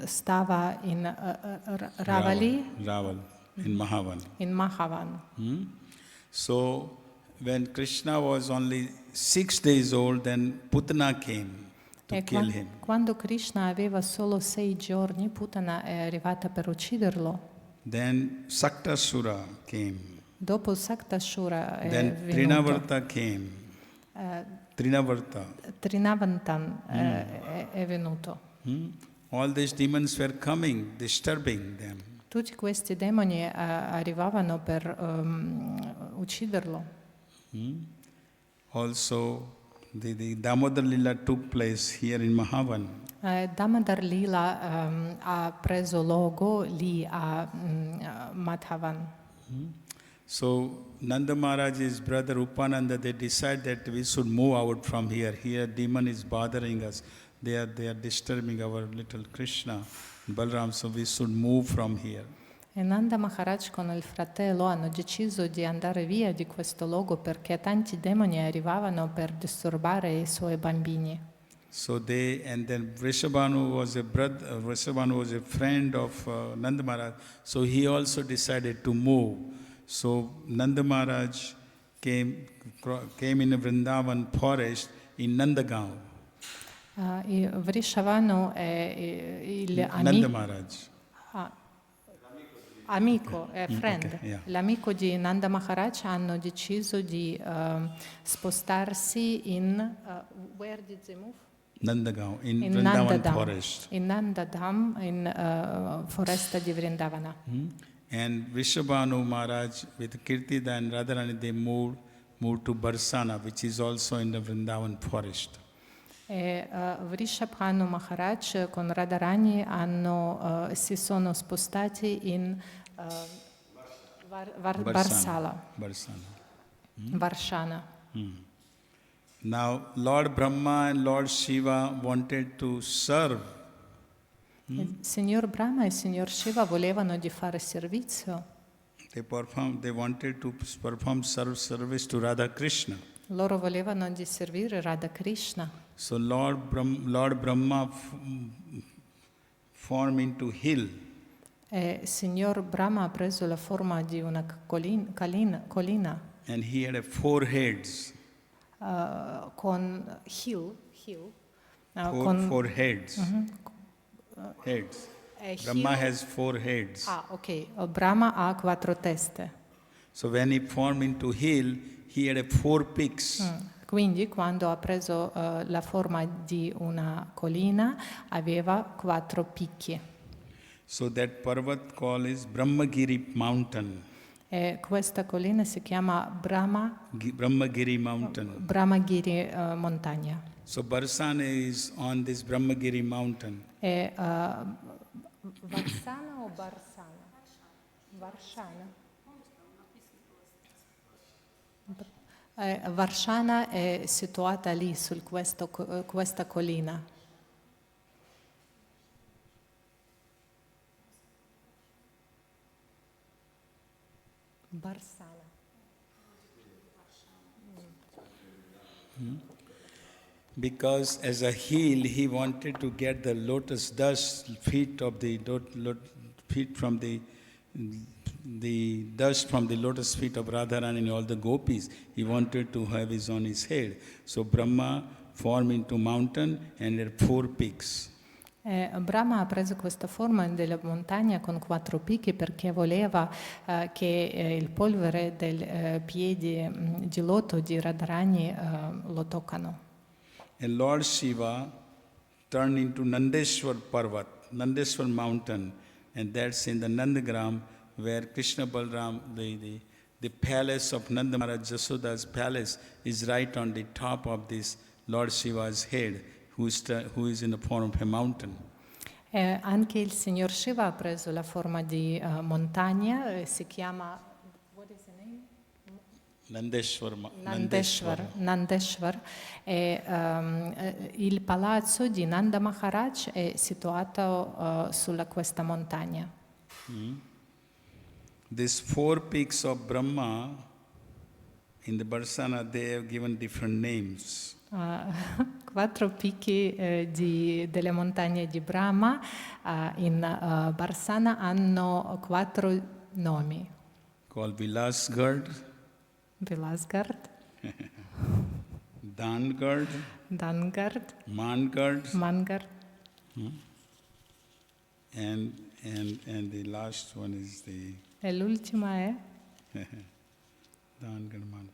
stava in Ravali, Raval in Mahavan. in Mahavan. So when Krishna was only 6 days old, then Putana came to kill him. Quando Krishna aveva solo 6 giorni, Putana è arrivata per ucciderlo. Then Saktasura came. Dopo Saktasura è Then venuto. Trinavarta came. Trinavarta. Trinavantan è venuto. All these demons were coming, disturbing them. Tutti questi demoni arrivavano per ucciderlo. Also, the Damodar Lila took place here in Mahavan. Damodar Lila ha preso luogo lì a Madhavan. So Nanda Maharaj's brother Upananda, they decided that we should move out from here. Here demon is bothering us. They are disturbing our little Krishna, Balram, so we should move from here. E Nanda Maharaj con il fratello hanno deciso di andare via di questo luogo perché tanti demoni arrivavano per disturbare i suoi bambini. So and then Vrishabhanu was a brother, Vrishabhanu was a friend of Nanda Maharaj, so he also decided to move. So Nanda Maharaj came in a Vrindavan forest in Nandagaon. Vrishabhanu è il Nanda Maharaj. Amico, friend. Okay, yeah. L'amico di Nanda Maharaj hanno deciso di spostarsi in where did they move? Nandagaon, in Vrindavan forest. In Nandadam, in foresta di Vrindavana. And Vrishabhanu Maharaj with Kirtida and Radharani, they moved to Barsana, which is also in the Vrindavan forest. E Vrishabhanu Maharaj con Radharani si sono spostati in Varsala. Varshana. Now Lord Brahma and Lord Shiva wanted to serve. Il Signor Brahma e il Signor Shiva volevano di fare servizio. They wanted to perform service to Radha Krishna. Loro volevano di servire Radha Krishna. So Lord Brahma formed into hill. E Signor Brahma ha preso la forma di una collina. And he had 4 heads. Con hill. Four heads. Heads. Brahma has 4 heads. Ok. Brahma ha 4 teste. So when he formed into hill, he had 4 peaks. Quindi quando ha preso la forma di una collina aveva 4 picchi. So that Parvat call is Brahmagiri mountain. E questa collina si chiama Brahmagiri mountain. Brahmagiri montagna. So Barsana is on this Brahmagiri mountain. E Varsana o Barsana? Varshana. Varshana è situata lì su questa collina. Barsana. Because as a heel, he wanted to get the lotus dust feet from the dust from the lotus feet of Radharani and all the gopis. He wanted to have it on his head. So Brahma formed into mountain and there are 4 peaks. Brahma ha preso questa forma della montagna con 4 picchi perché voleva che il polvere dei piedi di loto di Radharani lo toccano. And Lord Shiva turned into Nandeshwar Parvat, Nandeshwar mountain, and that's in the Nandagram where Krishna Balram, the palace of Nanda Maharaj Jasoda's palace is right on the top of this Lord Shiva's head, who is in the form of a mountain. Anche il Signor Shiva ha preso la forma di montagna, si chiama, what is the name? Nandeshwar e il palazzo di Nanda Maharaj è situato sulla questa montagna. These 4 peaks of Brahma, in the Barsana, they have given different names. 4 picchi delle montagne di Brahma in Barsana hanno 4 nomi. Called Vilasgard, Vilasgard, Dangard, Dangard, Mangard, Mangard and the last one is the e l'ultima è Dangard, Mangard.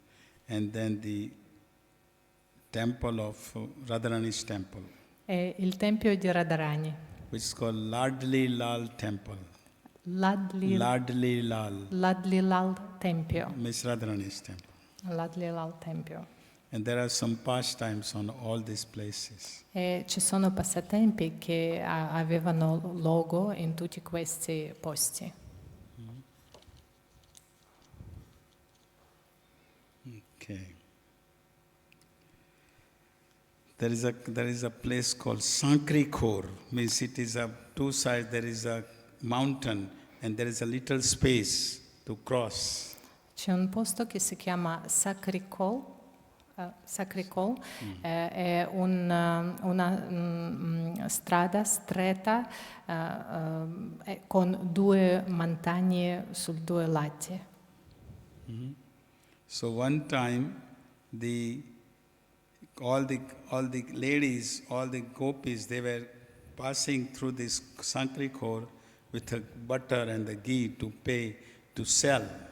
And then the temple of Radharani's temple, è il tempio di Radharani. which is called Ladli Lal Temple. Ladli Lal Tempio. Miss Radharani's temple. Ladli Lal Tempio. And there are some pastimes on all these places. E ci sono passatempi che avevano luogo in tutti questi posti. Okay. There is a place called Sankrikor. Means it is a 2 sides. There is a mountain and there is a little space to cross. C'è un posto che si chiama Sakrikol, è una strada stretta con 2 montagne su 2 lati. So one time, all the ladies, all the gopis, they were passing through this Sankrikor with the butter and the ghee to sell.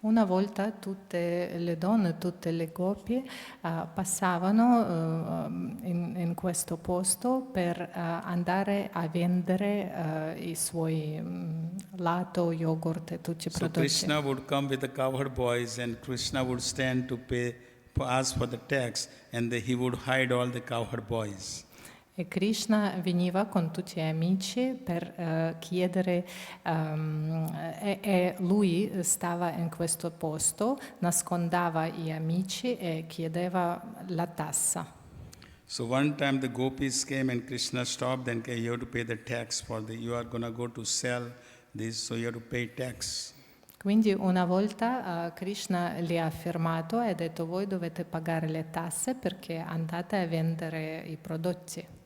Una volta tutte le donne, tutte le gopi passavano in questo posto per andare a vendere i suoi lato, yogurt e tutti i prodotti. So Krishna would come with the cowherd boys and Krishna would stand to ask for the tax and he would hide all the cowherd boys. E Krishna veniva con tutti gli amici per chiedere e lui stava in questo posto, nascondeva gli amici e chiedeva la tassa. So one time the gopis came and Krishna stopped and you have to pay the tax you are going to go to sell this, so you have to pay tax. Quindi una volta Krishna li ha fermato e ha detto voi dovete pagare le tasse perché andate a vendere i prodotti.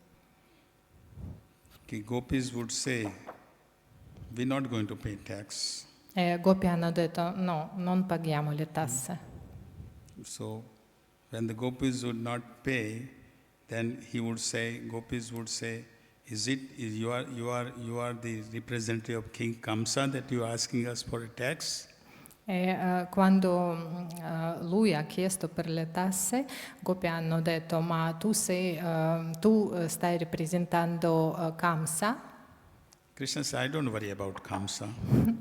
The gopis would say, we're not going to pay tax. E gopi hanno detto no, non paghiamo le tasse. So when the gopis would not pay, then gopis would say, you are the representative of King Kamsa that you are asking us for a tax? E quando lui ha chiesto per le tasse, gopi hanno detto ma tu stai rappresentando Kamsa? Krishna said, I don't worry about Kamsa.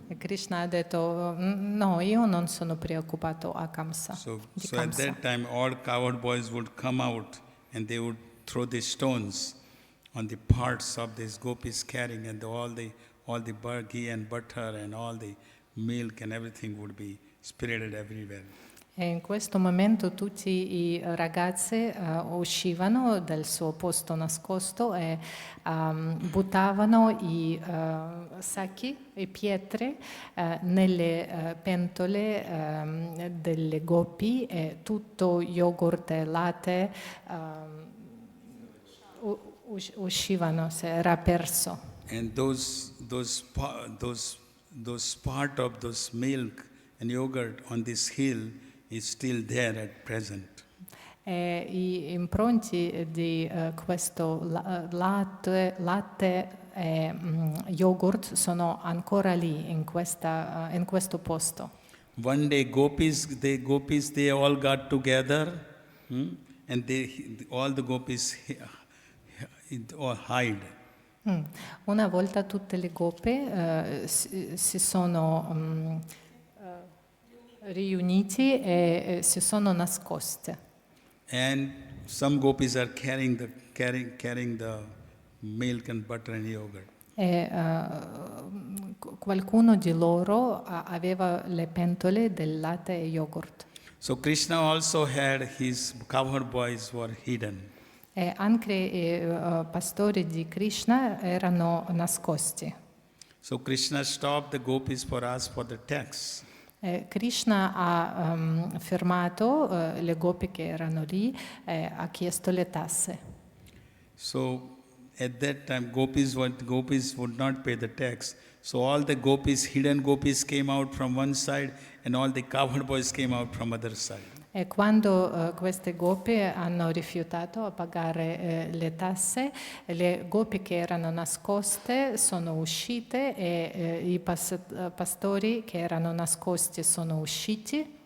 E Krishna ha detto no, io non sono preoccupato a Kamsa. So at that time all cowherd boys would come out and they would throw the stones on the parts of these gopis carrying, and all the ghee and butter and all the milk and everything would be spread everywhere. E in questo momento tutti i ragazzi uscivano dal suo posto nascosto e buttavano i sacchi e pietre nelle pentole delle gopi e tutto yogurt e latte uscivano, era perso. And those part of those milk and yogurt on this hill is still there at present. E gli impronti di questo latte e yogurt sono ancora lì in questo posto. One day gopis they all got together and all the gopis all hide. Una volta tutte le gope si sono riuniti e si sono nascoste. And some gopis are carrying the milk and butter and yogurt. E qualcuno di loro aveva le pentole del latte e yogurt. So Krishna also had his cowherd boys were hidden. E anche i pastori di Krishna erano nascosti. So Krishna stopped the gopis for ask for the tax. Krishna ha fermato le gopi che erano lì e ha chiesto le tasse. So at that time gopis would not pay the tax. So all the gopis, hidden gopis came out from one side and all the cowherd boys came out from other side. E quando queste gopi hanno rifiutato a pagare le tasse, le gopi che erano nascoste sono uscite e i pastori che erano nascosti sono usciti.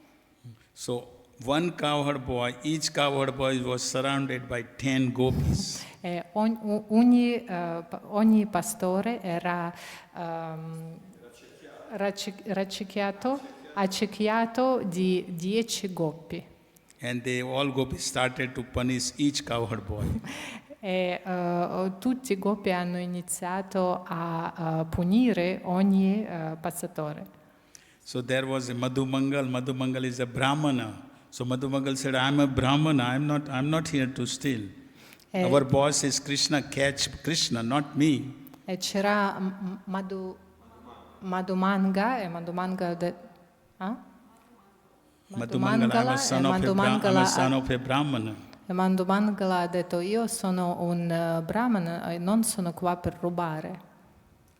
So one cowherd boy, each cowherd boy was surrounded by 10 gopis. E ogni pastore era accerchiato di 10 gopi. And they all gopis started to punish each cowherd boy. E tutti i gopi hanno iniziato a punire ogni passatore. So there was a Madhumangal. Madhumangal is a Brahmana. So Madhumangal said, I'm a Brahmana, I'm not here to steal. Our boss is Krishna, catch Krishna, not me. E c'era Madhumanga e Madhumanga Madhumangala, I'm a son of a Brahmana. E Madhumangala ha detto io sono un brahmana e non sono qua per rubare.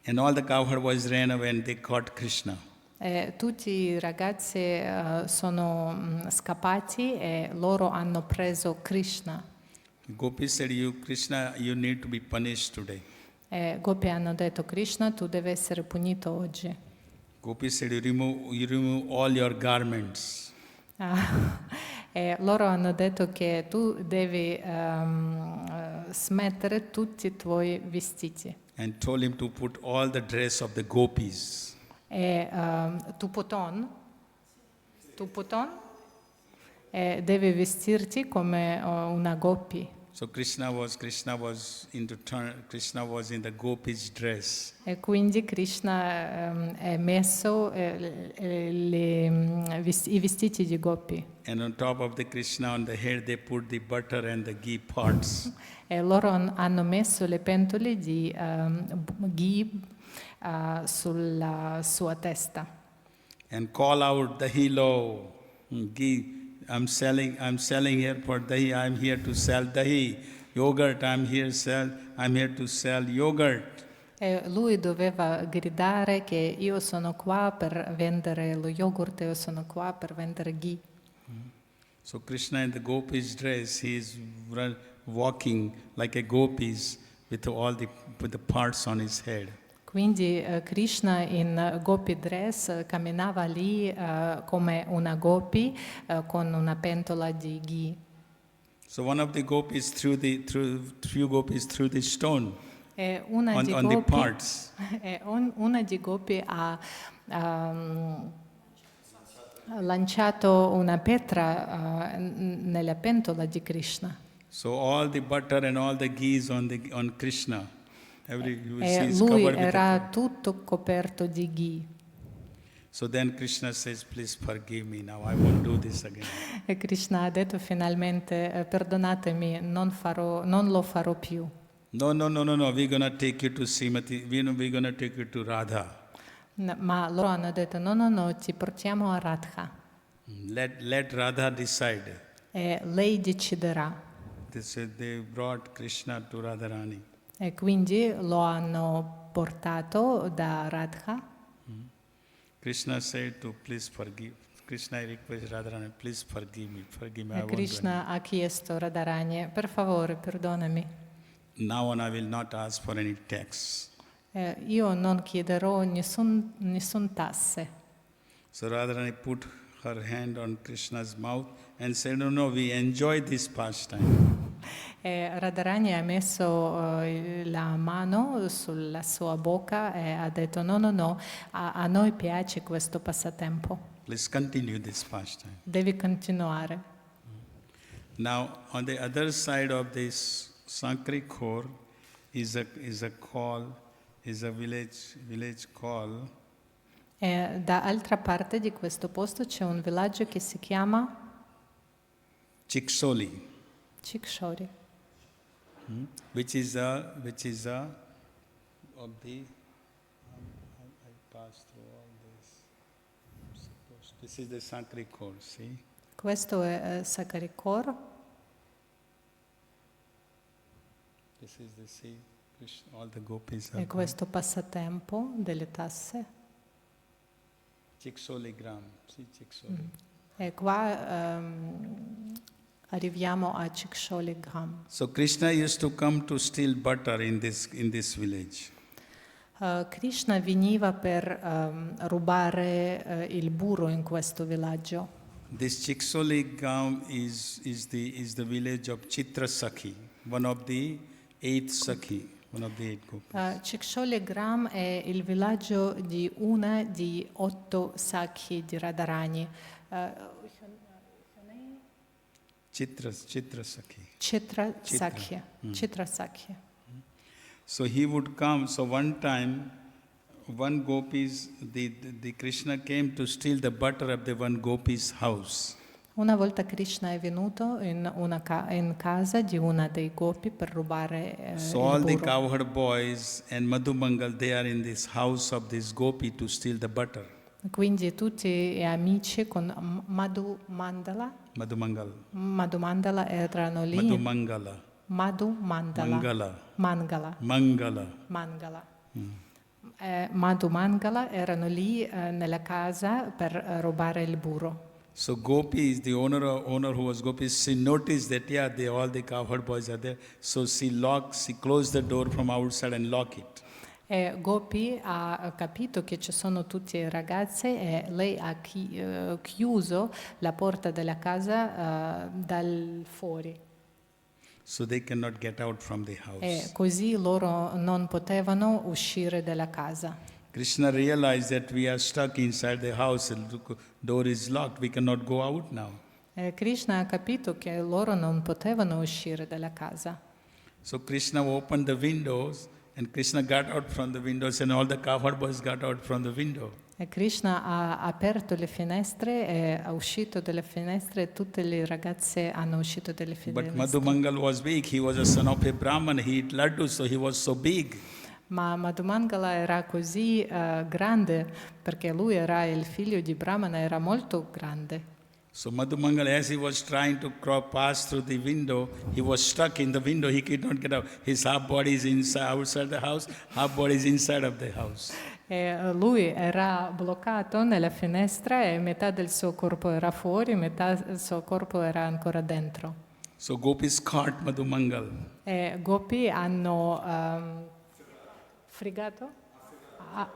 And all the cowherd boys ran away and they caught Krishna. E tutti i ragazzi sono scappati e loro hanno preso Krishna. Gopi said, Krishna, you need to be punished today. E Gopi hanno detto Krishna tu devi essere punito oggi. Gopi said, you remove all your garments. E loro hanno detto che tu devi smettere tutti i tuoi vestiti. And told him to put all the dress of the gopis. E tuputon, devi vestirti come una gopi. So Krishna was in the gopis dress. E quindi Krishna è messo i vestiti di gopi. And on top of the Krishna on the head they put the butter and the ghee pots. E loro hanno messo le pentole di ghee sulla sua testa. And call out dahi lo, ghee. I'm selling here for dahi. I'm here to sell dahi. Yogurt. I'm here to sell yogurt. E lui doveva gridare che io sono qua per vendere lo yogurt, io sono qua per vendere ghee. So Krishna in the gopis dress, he is walking like a gopis with the parts on his head. Quindi Krishna in gopi dress camminava lì come una gopi con una pentola di ghee. So one of the gopis threw the stone E una on the parts. Una di gopi ha lanciato una pietra nella pentola di Krishna. So all the butter and all the ghee is on Krishna. E lui era tutto coperto di ghee. So then Krishna says, please forgive me now, I won't do this again. E Krishna ha detto finalmente, perdonatemi, non lo farò più. No, we're going to take you to Srimati, we're going to take you to Radha. Ma loro hanno detto, no, ti portiamo a Radha. Let Radha decide. E lei deciderà. They brought Krishna to Radharani. E quindi lo hanno portato da Radha. Krishna said to please forgive. Krishna requested Radharani, please forgive me. E Krishna ha chiesto a Radharani, per favore, perdonami. Now on I will not ask for any tax. Io non chiederò nessun tasse. So Radharani put her hand on Krishna's mouth and said, no, we enjoy this pastime. E Radharani ha messo la mano sulla sua bocca e ha detto no, a noi piace questo passatempo. Please continue this pastime. Devi continuare. Now on the other side of this Sankri Khor is a village call. E da altra parte di questo posto c'è un villaggio che si chiama Chiksoli, Chikshori. which is a of the. I passed through all this. This is the sacred core. See, Questo è Sakarikor. this is the sea. Krishna, all the gopis E are. questo passatempo delle tasse. Chiksoli gram. See Chiksoli. E qua arriviamo a Chiksholigram. So Krishna used to come to steal butter in this village. Krishna veniva per rubare il burro in questo villaggio. This Chiksoli is the village of Chitrasakhi, one of the 8 Sakhi, one of the 8 gopis. Chiksholigram è il villaggio di una di 8 Sakhi di Radharani. Chitrasakhi. Chitra Sakhi. So he would come. So one time, one gopis, the Krishna came to steal the butter of the one gopis house. Una volta Krishna è venuto in casa di una dei gopi per rubare So il all the burro. cowherd boys and Madhumangal, they are in this house of this gopi to steal the butter. Quindi tutti amici con Mandala erano lì. Mangala erano lì nella casa per rubare il burro. So Gopi is the owner who was Gopi. She noticed that all the cowherd boys are there. So she closed the door from outside and locked it. E Gopi ha capito che ci sono tutti i ragazzi e lei ha chiuso la porta della casa dal fuori. So they cannot get out from the house. E così loro non potevano uscire dalla casa. Krishna realized that we are stuck inside the house. The door is locked. We cannot go out now. E Krishna ha capito che loro non potevano uscire dalla casa. So Krishna opened the windows and Krishna got out from the windows and all the cowherd boys got out from the window. E Krishna ha aperto le finestre, è uscito dalle finestre e tutte le ragazze hanno uscito dalle But finestre. Madhumangal was big. He was a son of a Brahman. He ate laddu, so he was so big. Ma Madhumangala era così grande perché lui era il figlio di Brahmana, era molto grande. So Madhumangal, as he was trying to pass through the window, he was stuck in the window. He could not get out. His half body is outside the house, half body is inside of the house. E lui era bloccato nella finestra e metà del suo corpo era fuori, metà del suo corpo era ancora dentro. So Gopis caught Madhumangal. E Gopi hanno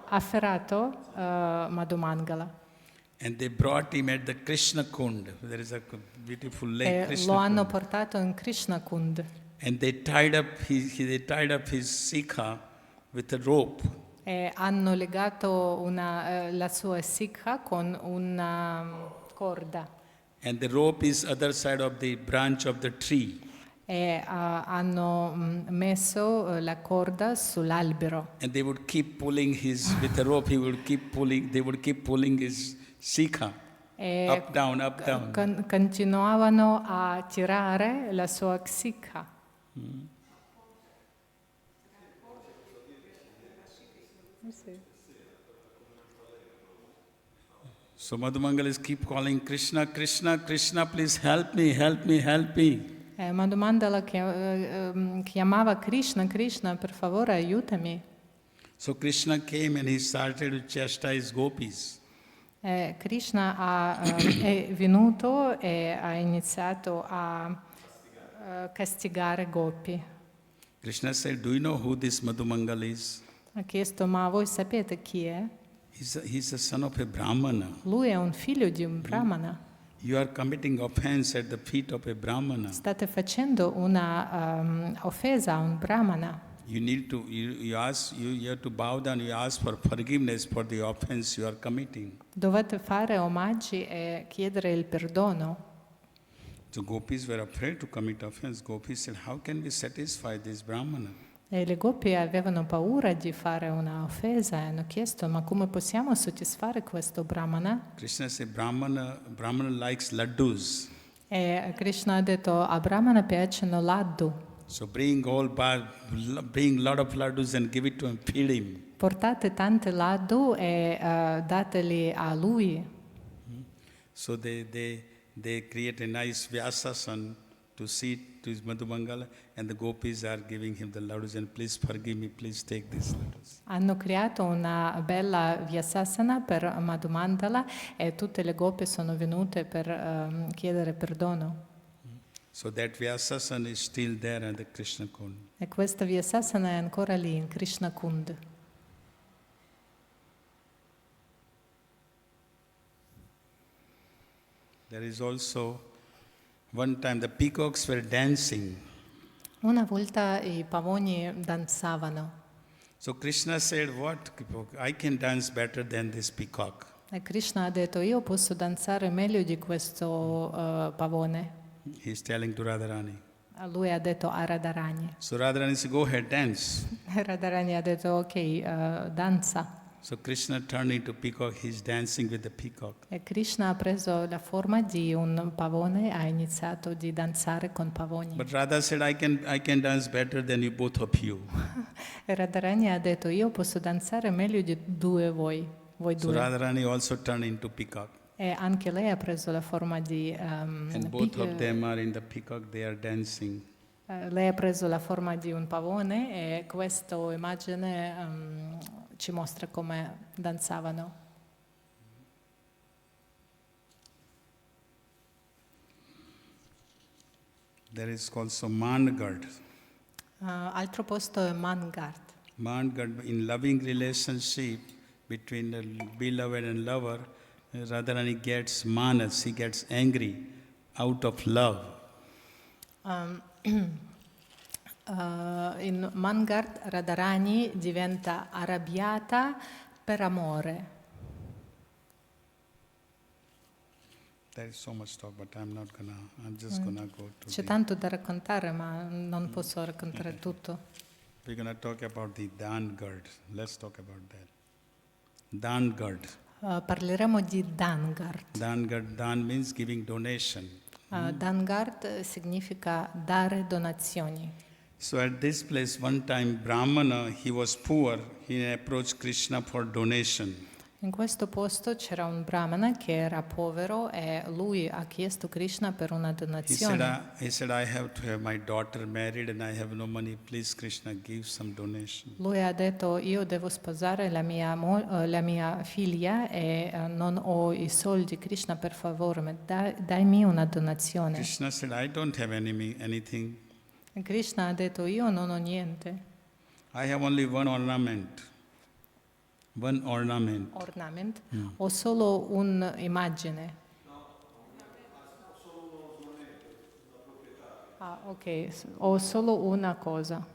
afferrato Madhumangala. And they brought him at the Krishna Kund. There is a beautiful lake, E Krishna lo hanno Kund. portato in Krishna Kund. And they tied up his sikha with a rope. E hanno legato la sua sikha con una corda. And the rope is other side of the branch of the tree. E hanno messo la corda sull'albero. And they would keep pulling with the rope. They would keep pulling his sikha. E Up, down, up, down. continuavano a tirare la sua sikha. So Madhumangal is keep calling Krishna, Krishna, Krishna, please help me, help me, help me. Madhumandala chiamava Krishna, Krishna, per favore aiutami. So Krishna came and he started to chastise gopis. Krishna è venuto e ha iniziato a castigare Gopi. Krishna said, do you know who this Madhumangal is? Ha chiesto, ma voi sapete chi è? He's a son of a Brahmana. Lui è un figlio di un Brahmana. You are committing offense at the feet of a Brahmana. State facendo una offesa a un Brahmana. You have to bow down, you ask for forgiveness for the offense you are committing. Dovete fare omaggi e chiedere il perdono. So gopis were afraid to commit offense. Gopis said, how can we satisfy this Brahmana? E le gopi avevano paura di fare una offesa e hanno chiesto, ma come possiamo soddisfare questo Brahmana? Krishna said, Brahmana likes laddus. E Krishna ha detto a Brahmana piacciono laddu. So bring bring lot of laddus and give it to him, feed him. Portate tante laddu e dateli a lui. So they create a nice Vyasasan to sit to his Madhumangala, and the gopis are giving him the laddus, and please forgive me, please take these laddus. Hanno creato una bella Vyasasana per Madhumandala e tutte le gopi sono venute per chiedere perdono. So that Vyasasan is still there at the Krishna Kund. E questa Vyasasana è ancora lì in Krishna Kund. There is also, one time the peacocks were dancing. Una volta i pavoni danzavano So Krishna said, what? I can dance better than this peacock. e Krishna ha detto io posso danzare meglio di questo pavone. He's telling to Radharani. Lui ha detto a Radharani. So Radharani said, go ahead, dance. Radharani ha detto ok, danza. So Krishna turned into peacock, he's dancing with the peacock. E Krishna ha preso la forma di un pavone e ha iniziato di danzare con pavoni. But Radha said, I can dance better than you, both of you. E Radharani ha detto io posso danzare meglio di voi So due. Radharani also turned into peacock. E anche lei ha preso la forma di And both of them are in the peacock, they are dancing. lei ha preso la forma di un pavone e questa immagine ci mostra come danzavano. There is also Mangard. Altro posto è Mangard. Mangard, in loving relationship between the beloved and lover, Radharani gets manas, he gets angry out of love. In Mangard Radharani diventa arrabbiata per amore. There is so much talk, but I'm just gonna go to C'è the, tanto da raccontare, ma non posso raccontare tutto. we're gonna talk about the Dangard. Let's talk about that. Dangard. Parleremo di Dangard. Dangard, Dan means giving donation. Dangard significa dare donazioni. So at this place, one time Brahmana, he was poor, he approached Krishna for donation. In questo posto c'era un brahmana che era povero e lui ha chiesto Krishna per una donazione. He said, I have to have my daughter married and I have no money. Please, Krishna, give some donation. Lui ha detto io devo sposare la mia figlia e non ho i soldi. Krishna, per favore, dai una donazione. Krishna said, I don't have anything. E Krishna ha detto io non ho niente. I have only one ornament. One ornament. Ornament. Ho solo un'immagine. Ok, ho solo una cosa.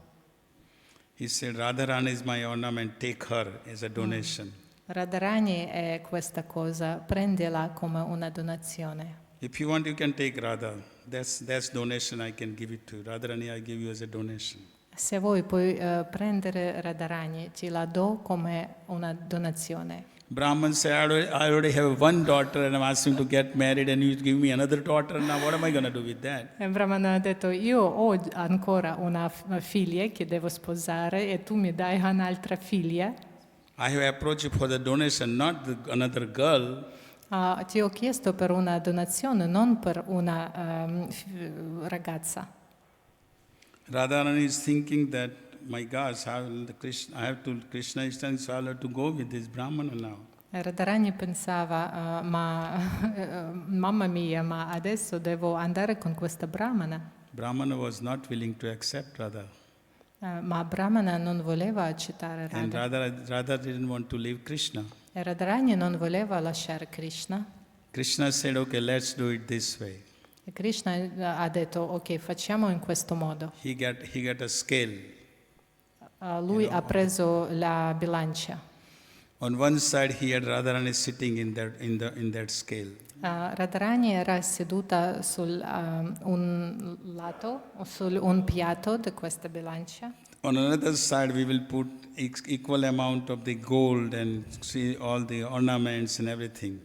He said, Radharani is my ornament, take her as a donation. Radharani è questa cosa, prendila come una donazione. If you want, you can take Radha. That's donation, I can give it to you. Radharani, I give you as a donation. Se vuoi puoi prendere Radharani, ti la do come una donazione. Brahman said, I already have one daughter and I'm asking to get married and you give me another daughter. Now what am I going to do with that? E Brahmana ha detto, io ho ancora una figlia che devo sposare e tu mi dai un'altra figlia. I have approached you for the donation, not another girl. Ti ho chiesto per una donazione, non per una ragazza. Radharani is thinking that, my gosh, Krishna is telling, so I'll have to go with this Brahmana now. Radharani pensava, mamma mia, ma adesso devo andare con questa Brahmana. Brahmana was not willing to accept Radha. Ma Brahmana non voleva accettare And Radha. Radha didn't want to leave Krishna. E Radharani non voleva lasciare Krishna. Krishna said, okay, let's do it this way. E Krishna ha detto, ok, facciamo in questo modo. He got a scale. Lui ha preso la bilancia. On one side, he had Radharani sitting in that scale. Radharani era seduta sul un lato, sul un piatto di questa bilancia. On another side, we will put equal amount of the gold and see all the ornaments and everything.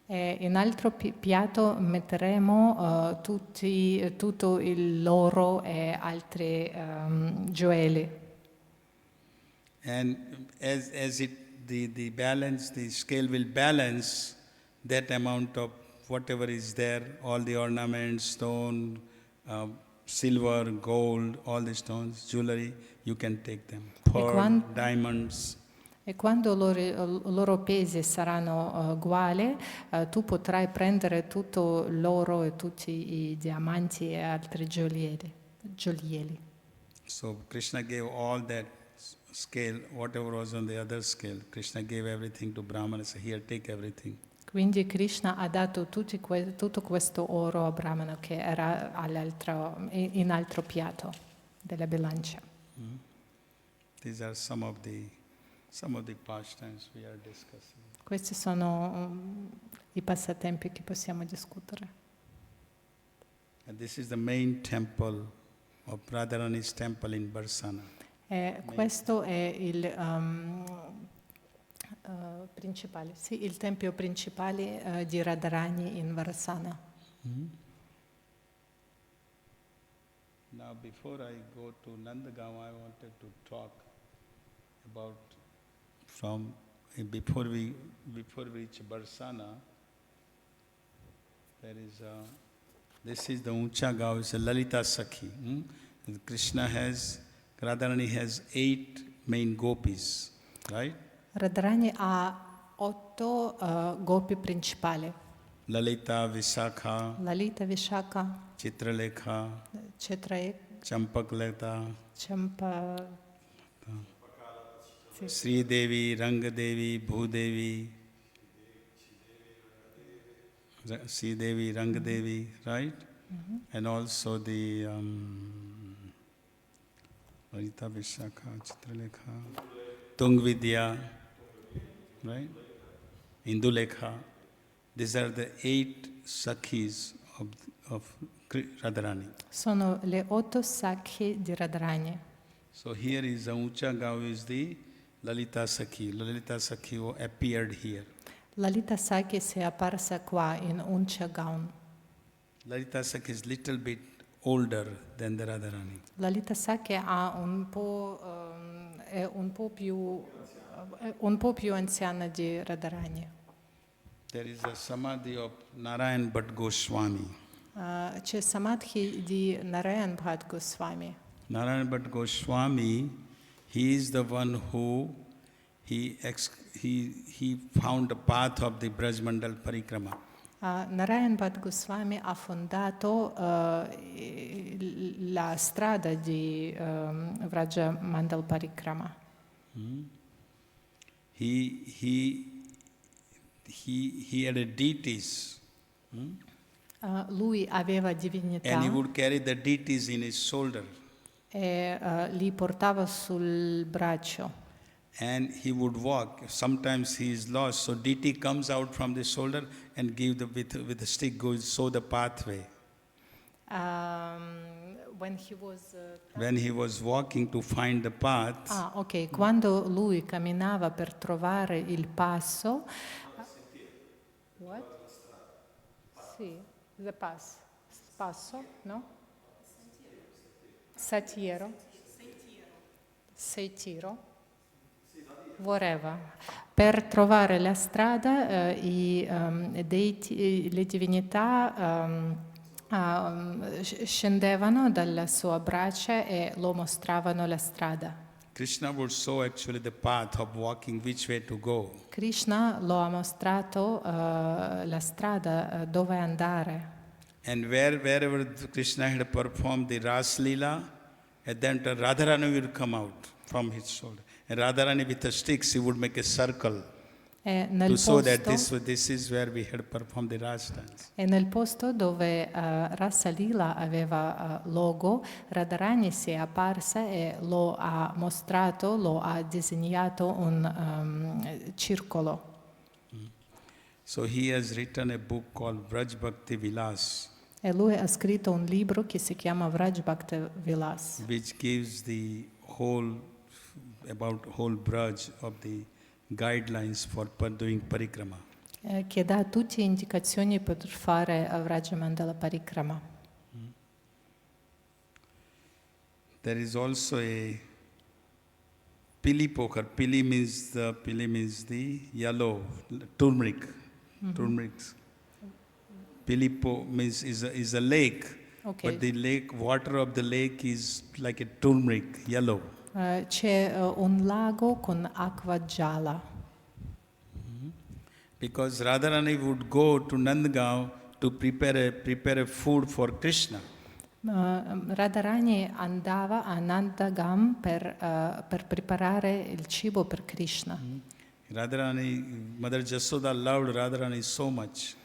E in altro piatto metteremo tutto l'oro e altri gioielli. And as the balance, the scale will balance that amount of whatever is there, all the ornaments, stone, silver, gold, all the stones, jewelry, you can take them. Pearl, diamonds. E quando loro pesi saranno uguali, tu potrai prendere tutto l'oro e tutti i diamanti e altri gioielli. So Krishna gave all that scale, whatever was on the other scale. Krishna gave everything to Brahmana, so here take everything. Quindi Krishna ha dato tutto questo oro a Brahmana che era in altro piatto della bilancia. These are some of the pastimes we are discussing. Questi sono i passatempi che possiamo discutere. And this is the main temple of Radharani's temple in Barsana. Questo è il principale, sì, il tempio principale di Radharani in Varsana. Now, before I go to Nandagaon, I wanted to talk about before we reach Barsana. This is the Uncha Gaon, it's a Lalita Sakhi. Radharani has 8 main gopis, right? Radharani ha 8 gopi principali. Lalita, Vishakha, Chitralekha, Champakleta, Sri Devi, Ranga Devi, Bhudevi, Sri Devi, Ranga Devi, right? And also the Lalita, Vishakha, Chitralekha, Tungvidya, right? Indulekha. These are the 8 Sakhis of Radharani. Sono le 8 Sakhi di Radharani. So here is the Uncha Gaon is the Lalita Sakhi. Lalita Sakhi appeared here. Lalita Sakhi si è apparsa qua in Uncha Gaon. Lalita Sakhi is little bit older than the Radharani. Lalita Sakhi ha è un po' più anziana di Radharani. There is a samadhi of Narayan Bhatt Goswami. C'è samadhi di Narayan Bhatt Goswami. Narayan Bhatt Goswami, he is the one who he found the path of the Braj Mandal Parikrama. Narayan Bhatt Goswami ha fondato la strada di Vraja Mandal Parikrama. He had a deities. Lui aveva divinità. And he would carry the deities in his shoulder. E li portava sul braccio. And he would walk. Sometimes he is lost, so deity comes out from the shoulder and give with the stick goes show the pathway. When he was walking to find the path. Ok. Quando lui camminava per trovare il passo. What? Sì, the pass. Passo, no? Sentiero. Whatever. Per trovare la strada, le divinità scendevano dalle sue braccia e lo mostravano la strada. Krishna would show actually the path of walking, which way to go. Krishna lo ha mostrato la strada dove andare. And wherever Krishna had performed the Ras Leela, at that time Radharani would come out from his shoulder. And Radharani with the sticks, he would make a circle to show that this is where we had performed the Ras dance. E nel posto dove Rasa Leela aveva logo, Radharani si è apparsa e lo ha mostrato, lo ha disegnato un circolo. So he has written a book called Vraj Bhakti Vilas. E lui ha scritto un libro che si chiama Vraj Bhakti Vilas. Which gives the whole Braj of the guidelines for doing Parikrama. che dà tutte indicazioni per fare Vraja Mandala Parikrama. There is also a pili poker. Pili means the yellow turmeric. Turmeric. Pilipo means is a lake, Okay. but the lake water of the lake is like a turmeric, yellow. C'è un lago con acqua gialla. Because Radharani would go to Nandgaon to prepare a food for Krishna. Radharani andava a Nandagam per preparare il cibo per Krishna. Radharani, Mother Jasoda loved Radharani so much.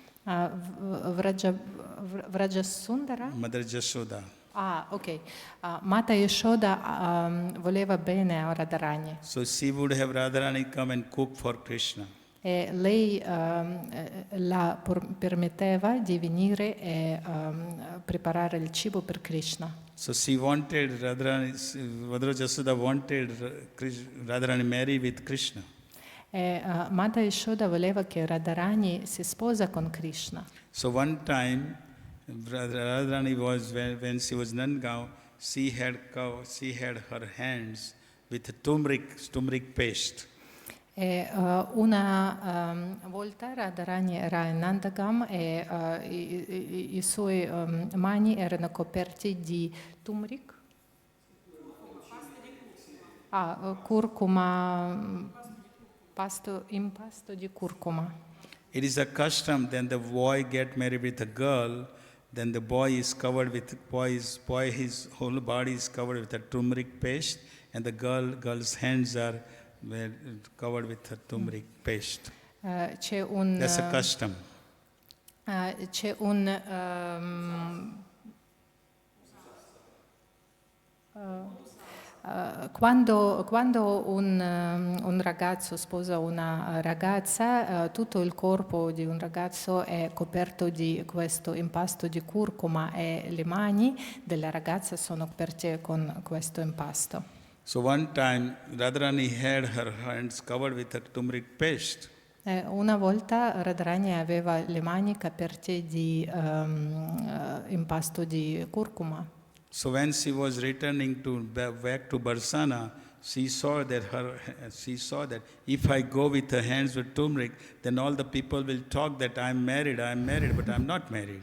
Vrajasundara? Mother Jasoda. Ah, ok. Mata Yashoda voleva bene a Radharani So she would have Radharani come and cook for Krishna. e lei la permetteva di venire e preparare il cibo per Krishna. So she wanted Radharani, Mother Jasoda wanted Radharani marry with Krishna. E Mata Yashoda voleva che Radharani si sposa con Krishna. So one time, Radharani was when she was Nandgaon, she had her hands with turmeric paste. E una volta Radharani era in Nandagam e i suoi mani erano coperti di turmeric. Curcuma, impasto di curcuma. It is a custom then the boy get married with a girl, then the boy is covered with his whole body is covered with a turmeric paste, and the girl's hands are covered with a turmeric paste. C'è un That's a custom. c'è quando un ragazzo sposa una ragazza, tutto il corpo di un ragazzo è coperto di questo impasto di curcuma e le mani della ragazza sono coperte con questo impasto. So one time Radharani had her hands covered with a turmeric paste. Una volta Radharani aveva le mani coperte di impasto di curcuma. So when she was returning back to Barsana, she saw that if I go with her hands with turmeric, then all the people will talk that I'm married, but I'm not married.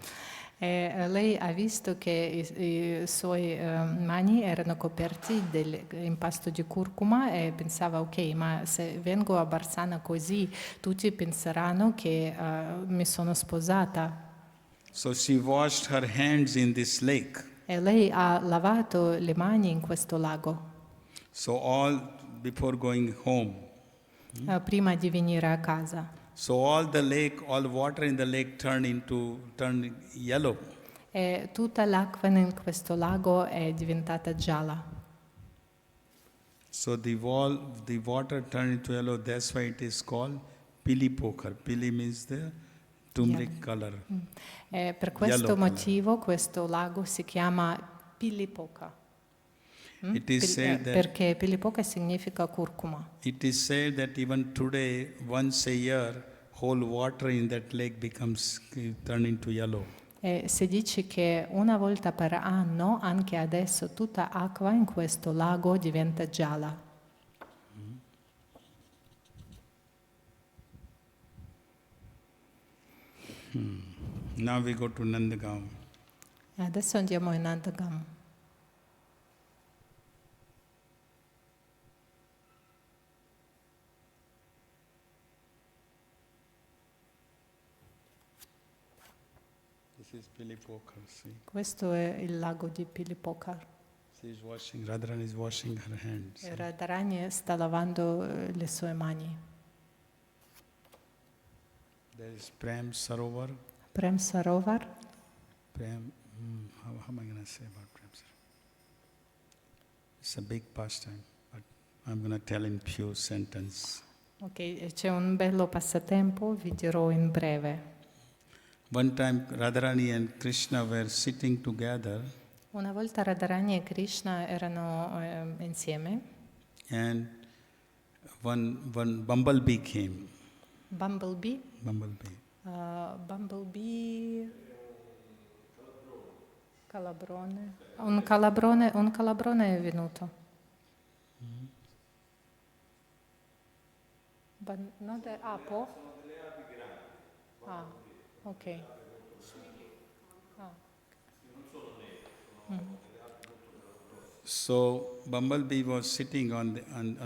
Lei ha visto che i suoi mani erano coperti dell'impasto di curcuma e pensava, ok, ma se vengo a Barsana così, tutti penseranno che mi sono sposata. So she washed her hands in this lake. E lei ha lavato le mani in questo lago. So all before going home. Prima di venire a casa. So all water in the lake turned yellow. E tutta l'acqua in questo lago è diventata gialla. So the water turned into yellow. That's why it is called pili poker. Pili means the turmeric color. E per questo motivo questo lago si chiama Pilipoca. It is said that Perché Pilipoca significa curcuma. it is said that even today, once a year, whole water in that lake turned into yellow. E si dice che una volta per anno, anche adesso, tutta acqua in questo lago diventa gialla. Now we go to Nandgaon. E adesso andiamo in Nandagam. This is Pilipokar. See, Questo è il lago di Pilipokar. Radharani is washing her hands. E Radharani sta lavando le sue mani. There is Prem Sarovar. Prem Sarovar. Prem, how am I going to say about Prem Sarovar? It's a big pastime, but I'm going to tell in few sentences. Ok, c'è un bello passatempo, vi dirò in breve. One time Radharani and Krishna were sitting together Una volta Radharani e Krishna erano insieme and one bumblebee came. Bumblebee? Bumblebee. Bumblebee... Calabrone. Un calabrone è venuto. Non è apo? Ah, ok. Ah. So Bumblebee was sitting on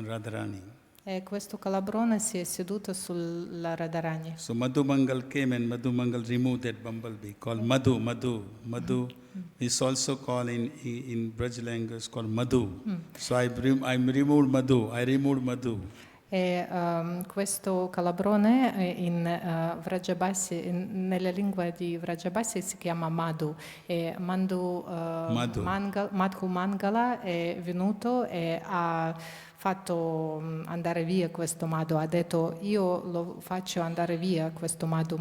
Radharani. E questo calabrone si è seduto sulla Radharani. So Madhu Mangal came and Madhu Mangal removed that bumblebee called Madhu. Madhu is also called in Braj language called Madhu. So I removed Madhu. I removed Madhu. E questo calabrone Vrajabasi, nella lingua di Vrajabasi si chiama Madhu. E Madhu Mangala è venuto e ha fatto andare via questo Madhu. Ha detto io lo faccio andare via questo Madhu.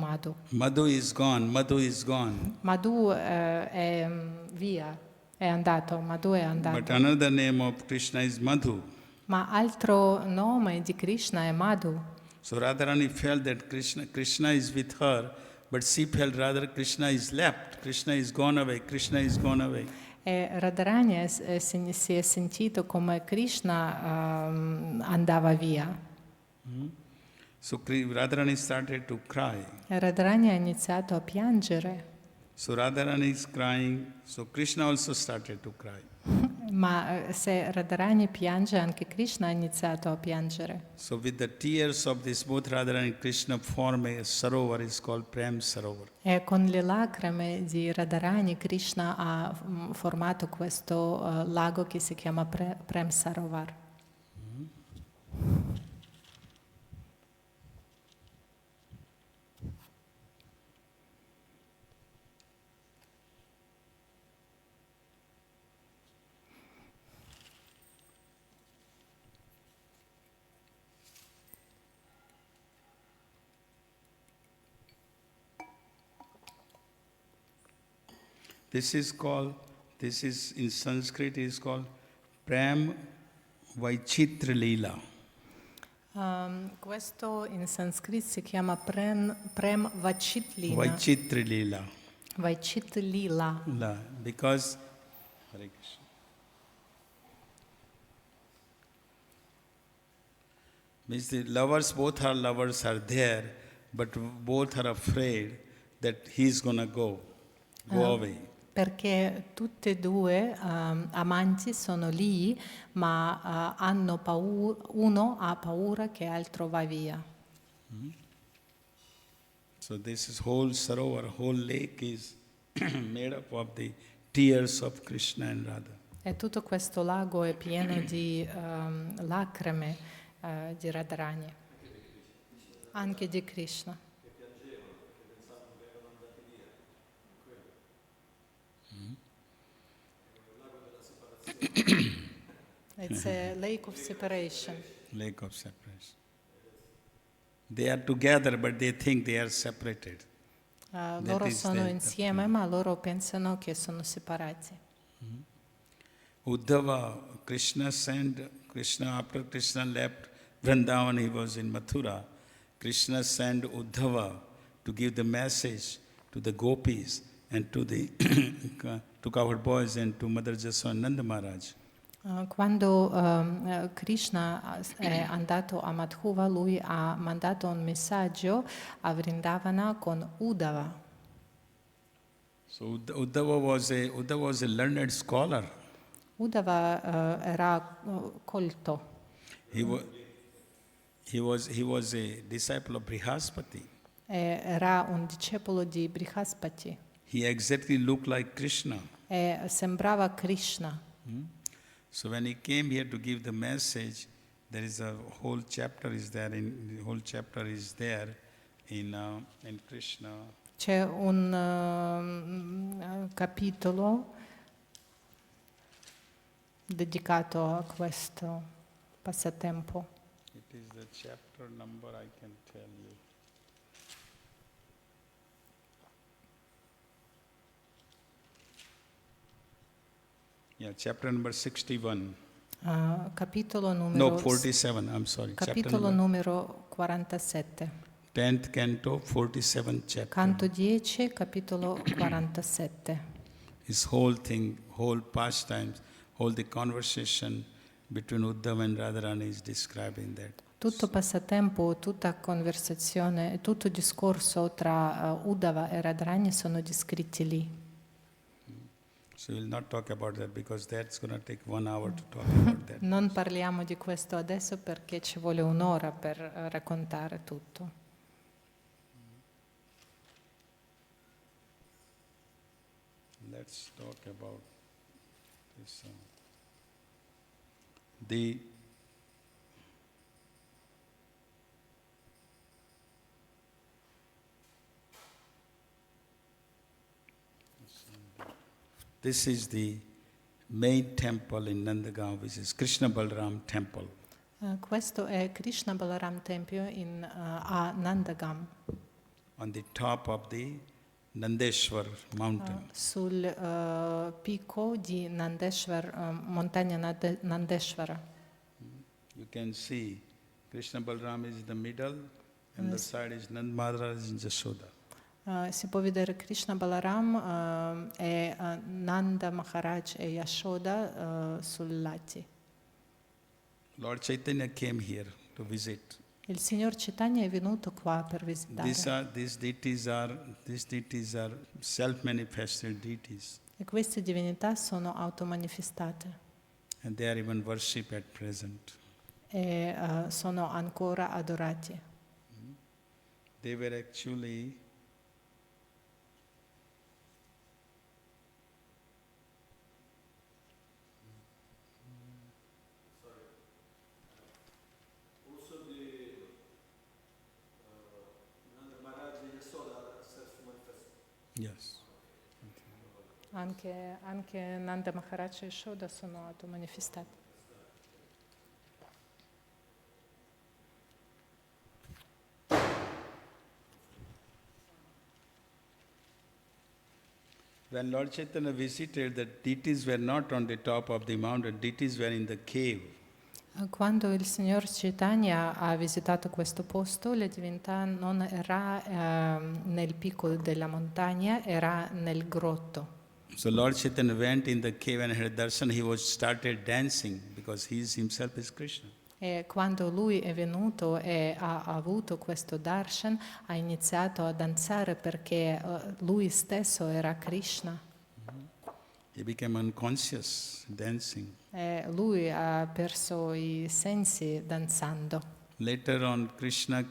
Madhu is gone. Madhu is gone. Madhu è via, è andato. Madhu è andato. But another name of Krishna is Madhu. Ma altro nome di Krishna è Madhu. So Radharani felt that Krishna is with her, but she felt rather Krishna is left. Krishna is gone away. Krishna is gone away. E Radharani si è sentito come Krishna andava via. So Radharani started to cry. E Radharani ha iniziato a piangere. So Radharani is crying, so Krishna also started to cry. Ma se Radharani piange, anche Krishna ha iniziato a piangere. So with the tears of this both Radharani and Krishna form a sarovar, is called Prem Sarovar. E con le lacrime di Radharani Krishna ha formato questo lago che si chiama Prem Sarovar. This is in Sanskrit is called Prem Vaichitra Leela. Questo in Sanskrit si chiama Prem Vachitlina. Vaichitra Leela. Vaichitlila. Because Hare Krishna. Means the both lovers are there, but both are afraid that he's gonna go away. Perché tutte e due amanti sono lì, ma hanno paura, uno ha paura che l'altro va via. So this is whole Sarovar, whole lake is made up of the tears of Krishna and Radha. E tutto questo lago è pieno di lacrime di Radharani, anche di Krishna. It's a lake of separation. Lake of separation. They are together, but they think they are separated. Loro sono insieme, ma loro pensano che sono separati. Uddhava, Krishna after Krishna left Vrindavan, he was in Mathura. Krishna sent Uddhava to give the message to the gopis and to the to cowherd boys and to Mother Jasoda Nanda Maharaj. Quando Krishna è andato a Madhuva, lui ha mandato un messaggio a Vrindavana con Uddhava. So Uddhava was a learned scholar. Uddhava era colto. He was a disciple of Brihaspati. Era un discepolo di Brihaspati. He exactly looked like Krishna. Sembrava Krishna. So when he came here to give the message, there is a whole chapter is there in Krishna. C'è un capitolo dedicato a questo passatempo. It is the chapter number I can tell you. Yeah, chapter number 61. Capitolo numero 47, I'm sorry. Capitolo numero 47. 10th canto, 47th chapter. Canto 10, capitolo 47. His whole thing, whole pastimes, whole the conversation between Uddhava and Radharani is describing that. Tutto passatempo, tutta conversazione, tutto discorso tra Uddhava e Radharani sono descritti lì. So we'll not talk about that because that's going to take 1 hour to talk about that. Non parliamo di questo adesso perché ci vuole un'ora per raccontare tutto. Let's talk about this. The This is the main temple in Nandagaon, which is Krishna Balram temple. Questo è Krishna Balaram Tempio a Nandagam, On the top of the Nandeshwar mountain. sul picco di Nandeshwar, montagna Nandeshwara. You can see Krishna Balram is in the middle and the side is Nand Madhara is in Jashoda. Si può vedere Krishna Balaram e Nanda Maharaj e Yashoda sul lati. Lord Chaitanya came here to visit. Il Signor Chaitanya è venuto qua per visitare. These deities are self-manifested deities, E queste divinità sono automanifestate and they are even worshipped at present. e sono ancora adorati. They were actually yes. Anche Nanda Maharaj e Yashoda sono automanifestati. When Lord Chaitanya visited, the deities were not on the top of the mountain, deities were in the cave. Quando il Signor Chaitanya ha visitato questo posto, la divinità non era nel picco della montagna, era nel grotto. So Lord Chaitanya went in the cave and had darshan, he was started dancing because he himself is Krishna. E quando lui è venuto e ha avuto questo darshan, ha iniziato a danzare perché lui stesso era Krishna. He became unconscious dancing. E lui ha perso i sensi danzando. Later on, Krishna,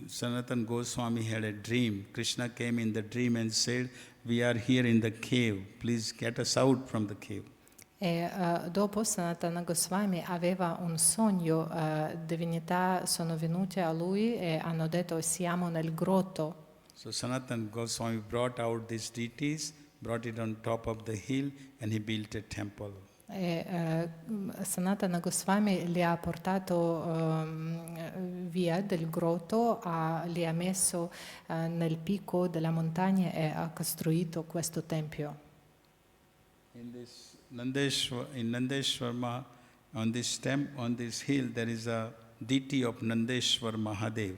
Sanatana Goswami had a dream. Krishna came in the dream and said, "We are here in the cave. Please get us out from the cave." E dopo Sanatana Goswami aveva un sogno, divinità sono venute a lui e hanno detto siamo nel grotto. So Sanatana Goswami brought out these deities, brought it on top of the hill, and he built a temple. E Sanatana Goswami li ha portato via del grotto, li ha messo nel picco della montagna e ha costruito questo tempio. In Nandeshwar, on this hill, there is a deity of Nandeshwar Mahadev.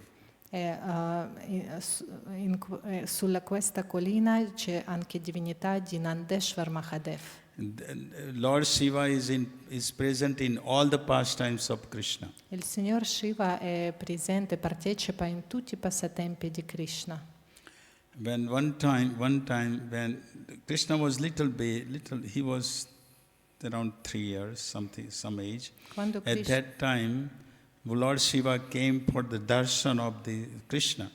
Sulla questa collina c'è anche divinità di Nandeshwar Mahadev. Lord Shiva is present in all the pastimes of Krishna. Il Signor Shiva è presente, partecipa in tutti i passatempi di Krishna. When one time when Krishna was little, he was around 3 years, some age. Quando At that time, Lord Shiva came for the darshan of the Krishna.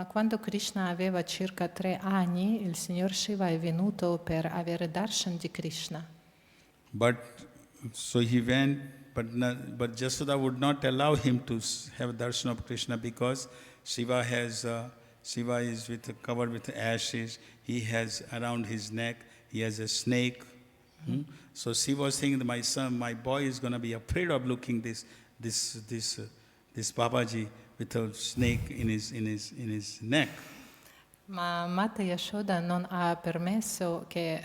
Quando Krishna aveva circa 3 anni, il Signor Shiva è venuto per avere darshan di Krishna. But so he went, but Jasoda would not allow him to have darshan of Krishna because Shiva is covered with ashes. He has around his neck, he has a snake. So she was thinking that my boy is going to be afraid of looking this Babaji with a snake in his neck. Ma Mata Yashoda non ha permesso che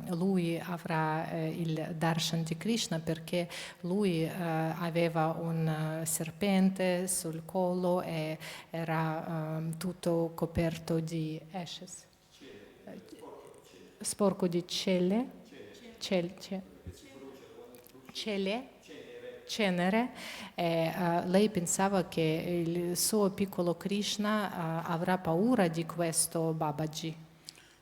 lui avrà il darshan di Krishna perché lui aveva un serpente sul collo e era tutto coperto di ashes, sporco di celle, celle, cenere, e lei pensava che il suo piccolo Krishna avrà paura di questo Babaji.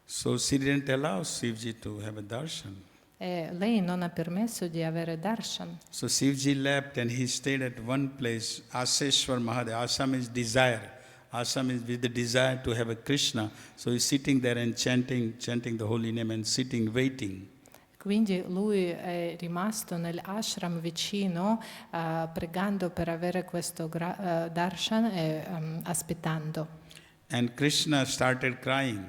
So she didn't allow Shivji to have a darshan. E lei non ha permesso di avere darshan. So Shivji left and he stayed at one place, Aseshwar Mahadev. Asam is desire. Asam is with the desire to have a Krishna. So he's sitting there and chanting the holy name and sitting, waiting. Quindi lui è rimasto nell'ashram vicino pregando per avere questo darshan e aspettando. And Krishna started crying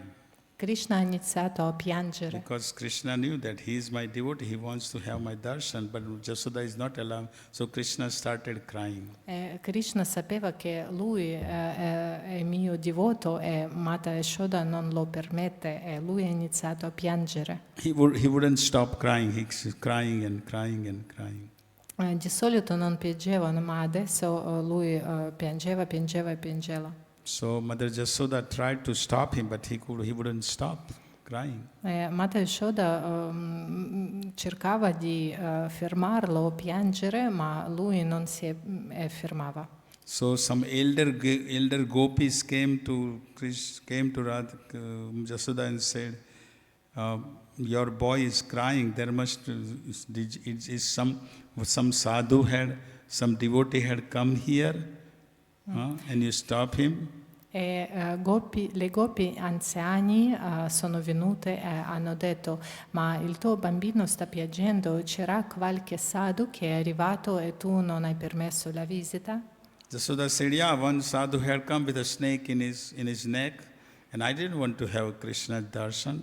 Krishna ha iniziato a piangere because Krishna knew that he is my devotee, he wants to have my darshan, but Jasoda is not allowed. So Krishna started crying. e Krishna sapeva che lui è mio devoto e Mata Yashoda non lo permette e lui ha iniziato a piangere. He wouldn't stop crying. He's crying and crying and crying. Di solito non piangevano, ma adesso lui piangeva, piangeva e piangeva. So Mother Jasoda tried to stop him, but he wouldn't stop crying. Mata Yashoda cercava di fermarlo, piangere, ma lui non si fermava. So some elder gopis came to Jasoda and said, "Your boy is crying. There must is some sadhu some devotee had come here, and you stop him." Le gopi anziani sono venute e hanno detto: ma il tuo bambino sta piangendo, c'era qualche sadhu che è arrivato e tu non hai permesso la visita? Jasoda said, "Yeah, one sadhu had come with a snake in his neck, and I didn't want to have Krishna darshan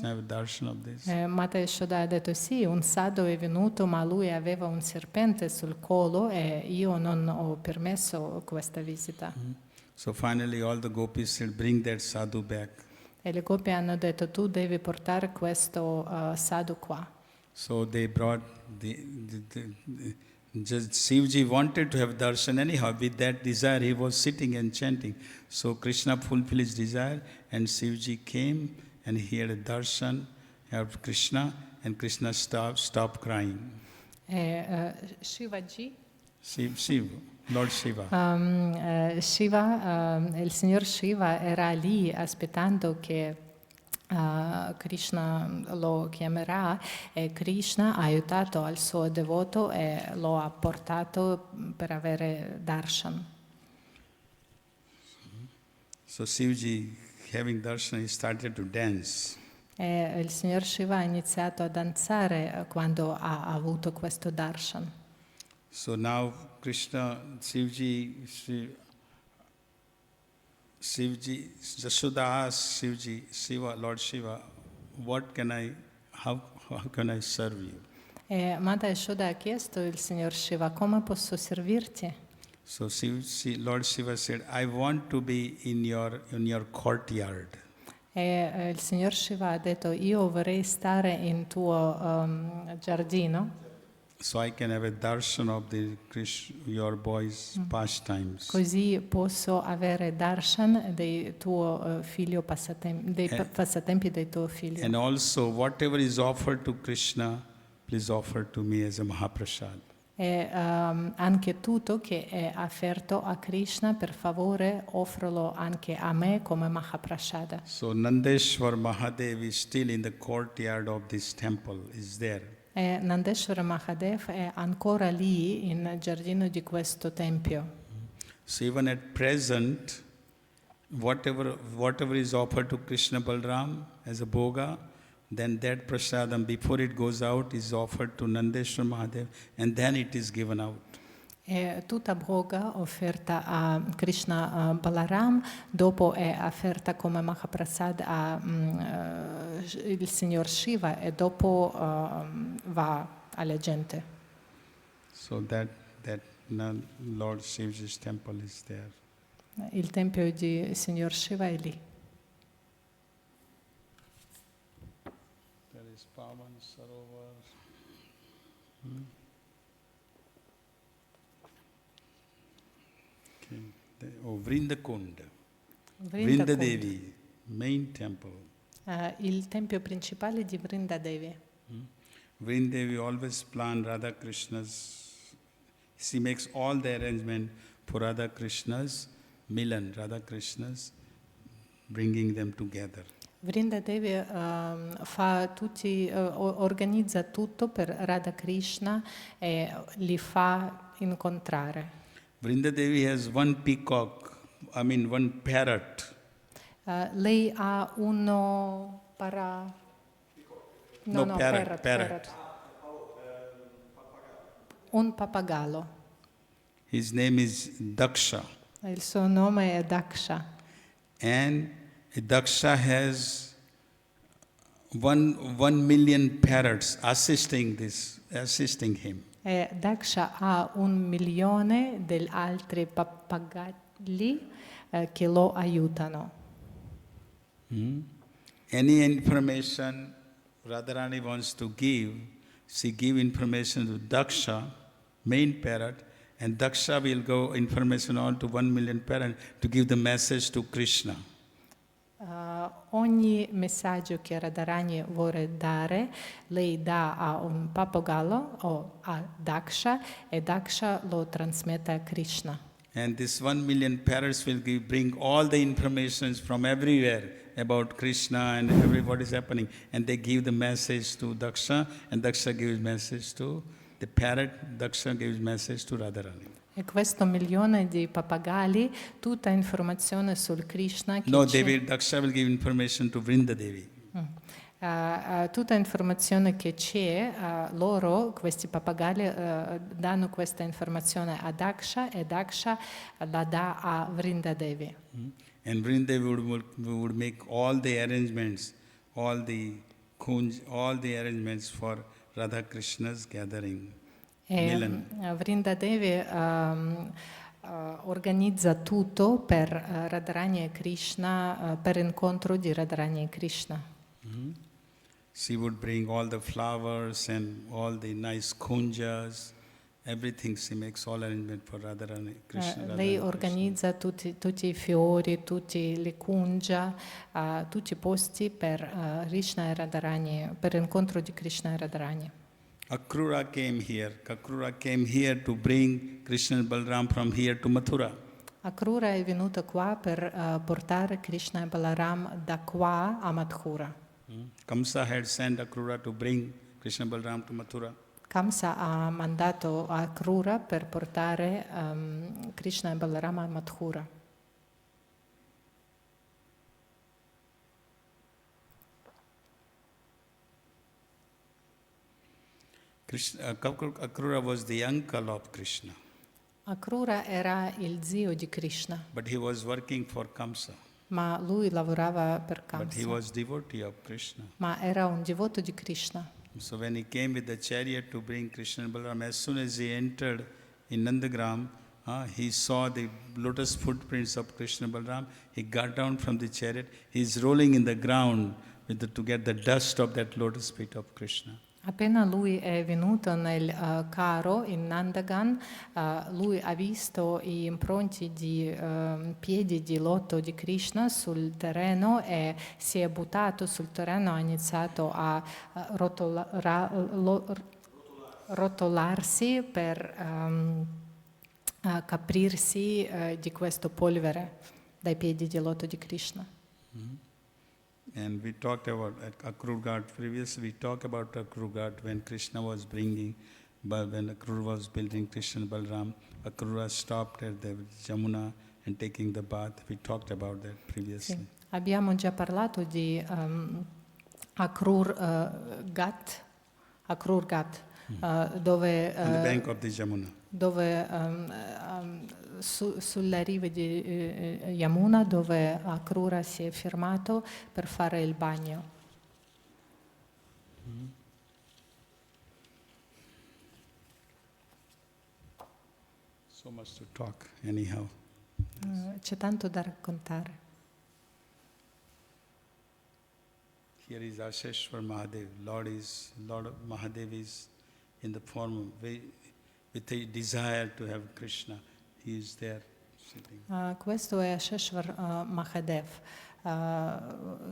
have darshan of this." Mata Yashoda ha detto: sì, un sadhu è venuto, ma lui aveva un serpente sul collo e io non ho permesso questa visita. So finally all the gopis said, "Bring that sadhu back." E le gopi hanno detto: tu devi portare questo sadhu qua. So they brought just Shivji wanted to have darshan anyhow. With that desire, he was sitting and chanting. So Krishna fulfilled his desire, and Shivji came and he had a darshan of Krishna, and Krishna stopped crying. Shivaji? Shiva, Lord Shiva. Il signor Shiva era lì aspettando che Krishna lo chiamerà e Krishna ha aiutato al suo devoto e lo ha portato per avere darshan. So Shivji, having darshan, he started to dance. E il signor Shiva ha iniziato a danzare quando ha avuto questo darshan. So now Krishna, Shivji, Jasoda asked Shivji, Lord Shiva, how can I serve you? E Mata Yashoda ha chiesto il signor Shiva: come posso servirti? So Lord Shiva said, I want to be in your courtyard. E il signor Shiva ha detto: io vorrei stare in tuo giardino, so I can have a darshan of your boys' pastimes. Così posso avere darshan dei tuo figlio dei passatempi del tuo figlio. And also whatever is offered to Krishna, please offer to me as a Mahaprasad. E anche tutto che è offerto a Krishna, per favore offrilo anche a me come Mahaprasada. So Nandeshwar Mahadev is still in the courtyard of this temple, is there. E Nandeshwara Mahadev è ancora lì in giardino di questo tempio. So even at present, whatever is offered to Krishna Balram as a bhoga, then that prasadam, before it goes out, is offered to Nandeshwar Mahadev, and then it is given out. E tutta bhoga offerta a Krishna Balaram, dopo è offerta come Mahaprasad a il signor Shiva e dopo va alla gente. So that Lord Shiva's temple is there. Il tempio di signor Shiva è lì. this Pavan Sarovar. Okay. Vrindakund. Vrinda Devi, main temple. Il tempio principale di Vrinda Devi. Vrinda Devi always plan Radha Krishna's. She makes all the arrangement for Radha Krishna's Milan, Radha Krishna's bringing them together. Vrinda Devi organizza tutto per Radha Krishna e li fa incontrare. Vrinda Devi has one peacock, one parrot. Lei ha uno parrot. Un pappagallo. His name is Daksha. Il suo nome è Daksha. And Daksha has 1 million parrots assisting him. E Daksha ha 1 milione di altri pappagalli che lo aiutano. Any information Radharani wants to give, she give information to Daksha, main parrot, and Daksha will go information on to 1 million parrot to give the message to Krishna. Ogni messaggio che Radharani vuole dare, lei dà a un pappagallo o a Daksha e Daksha lo trasmette a Krishna. And this 1 million parrots will bring all the information from everywhere about Krishna and what is happening. And they give the message to Daksha, and Daksha gives message to the parrot, Daksha gives message to Radharani. E questo milione di pappagalli, tutta informazione sul Krishna che Daksha will give information to Vrinda Devi. Tutta informazione che c'è, loro, questi pappagalli, danno questa informazione a Daksha e Daksha la dà a Vrinda Devi. And Vrinda Devi would make all the arrangements, all the arrangements for Radha Krishna's gathering. E Vrinda Devi organizza tutto per Radharani e Krishna, per incontro di Radharani e Krishna. She would bring all the flowers and all the nice kunjas, everything. She makes all arrangement for Radharani Krishna. Lei organizza tutti i fiori, tutte le kunja, tutti i posti per Krishna e Radharani, per l'incontro di Krishna e Radharani. Akrura came here to bring Krishna and Balaram from here to Mathura. Akrura è venuta qua per portare Krishna e Balaram da qua a Mathura. Kamsa had sent Akrura to bring Krishna and Balaram to Mathura. Kamsa ha mandato Akrura per portare Krishna e Balaram a Mathura. Akrura was the uncle of Krishna. Akrura era il zio di Krishna. But he was working for Kamsa. Ma lui lavorava per Kamsa. But he was devotee of Krishna. Ma era un devoto di Krishna. So when he came with the chariot to bring Krishna and Balaram, as soon as he entered in Nandagram, he saw the lotus footprints of Krishna and Balaram. He got down from the chariot. He is rolling in the ground to get the dust of that lotus feet of Krishna. Appena lui è venuto nel carro in Nandagan, lui ha visto gli impronti di piedi di loto di Krishna sul terreno e si è buttato sul terreno, ha iniziato a rotolarsi per capirsi di questo polvere dai piedi di loto di Krishna. And we talked about Akrura Ghat previously. We talked about Akrura Ghat when Krishna was when Akrura was building Krishna and Balaram. Akrura stopped at the Jamuna and taking the bath. We talked about that previously. Sì. Abbiamo già parlato di Akrura Ghat, dove on the bank of the Jamuna. Dove sulla riva di Yamuna, dove Akrura si è fermato per fare il bagno. So much to talk, anyhow. C'è tanto da raccontare. Here is Asheshwar Mahadev. Lord of Mahadev is in the form with a desire to have Krishna. He is there sitting. Questo è Asheshwar Mahadev,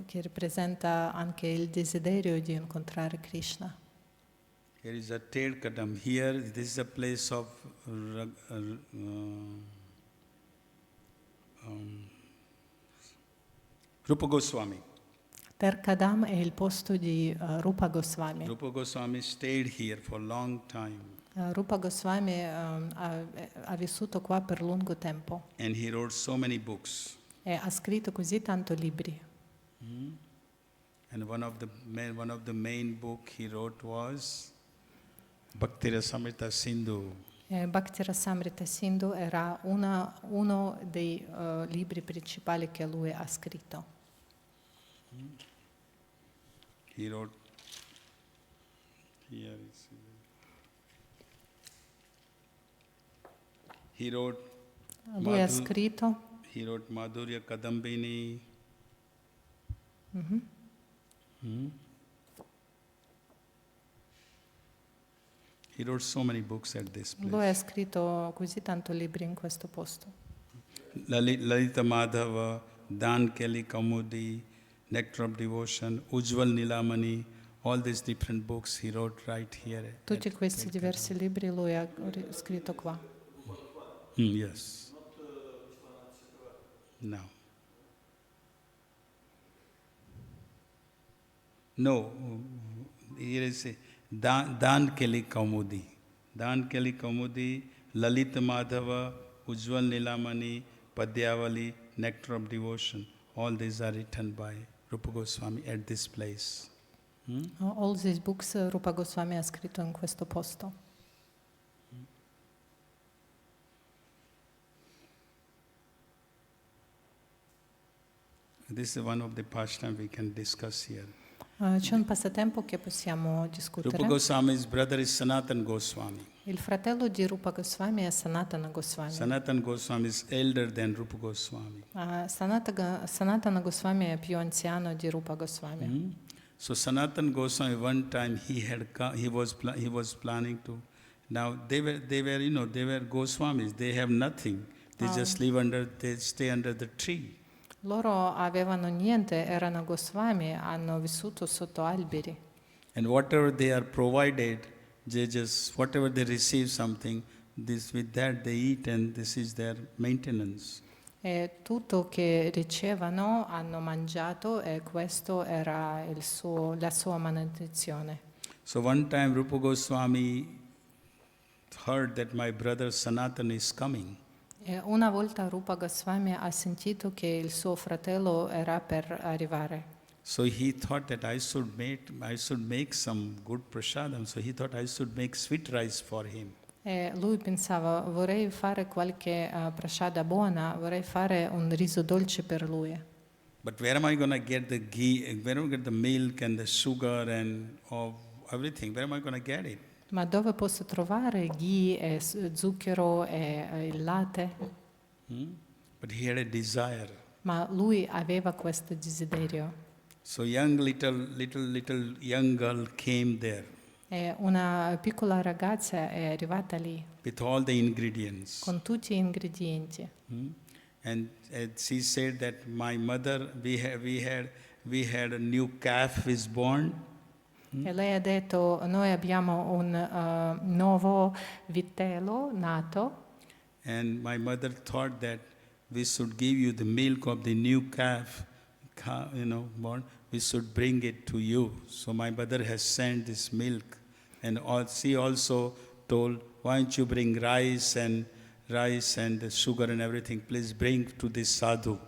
che rappresenta anche il desiderio di incontrare Krishna. Here is a Ted Kadam. Here, this is a place of Rupa Goswami. Terkadam è il posto di Rupa Goswami. Rupa Goswami stayed here for a long time. Rupa Goswami ha vissuto qua per lungo tempo And he wrote so many books. e ha scritto così tanti libri. And one of the main book he wrote was Bhakti Rasamrita Sindhu. Bhakti Rasamrita Sindhu era uno dei libri principali che lui ha scritto. He wrote here. He wrote. Lui ha scritto. He wrote Madhurya Kadambini. He wrote so many books at this place. Lui ha scritto così tanti libri in questo posto. Lalita Madhava, Dan Kelly Kamudi, Nectar of Devotion, Ujjwal Nilamani, all these different books he wrote right here. Tutti questi diversi libri lui ha scritto qua. Yes. No, here is Dan Kelly Kamudi. Dan Kelly Kamudi, Lalita Madhava, Ujjwal Nilamani, Padyavali, Nectar of Devotion. All these are written by Rupa Goswami at this place. All these books Rupa Goswami ha scritto in questo posto. This is one of the pastime we can discuss here. C'è un passatempo che possiamo discutere. Rupa Goswami's brother is Sanatan Goswami. Il fratello di Rupa Goswami è Sanatana Goswami. Sanatan Goswami is elder than Rupa Goswami. Sanatana Goswami è più anziano di Rupa Goswami. So Sanatan Goswami one time he was planning to. Now they were Goswamis. They have nothing. They just they stay under the tree. Loro avevano niente, erano Goswami, hanno vissuto sotto alberi. And whatever they are provided, whatever they receive something, with that they eat, and this is their maintenance. E tutto che ricevano hanno mangiato e questo era la sua manutenzione. So one time Rupa Goswami heard that my brother Sanatan is coming. E una volta Rupa Goswami ha sentito che il suo fratello era per arrivare. So he thought that I should make some good prasadam. So he thought I should make sweet rice for him. E lui pensava, vorrei fare qualche prasada buona, vorrei fare un riso dolce per lui. But where am I going to get the ghee? Where am I going to get the milk and the sugar and everything? Where am I going to get it? Ma dove posso trovare ghee e zucchero e il latte? But he had a desire. Ma lui aveva questo desiderio. So little young girl came there. E una piccola ragazza è arrivata lì. With all the ingredients. Con tutti gli ingredienti. And she said that my mother, we had a new calf is born. E lei ha detto, noi abbiamo un nuovo vitello nato. And my mother thought that we should give you the milk of the new calf, born. We should bring it to you. So my mother has sent this milk, and she also told, why don't you bring rice and the sugar and everything? Please bring to this sadhu.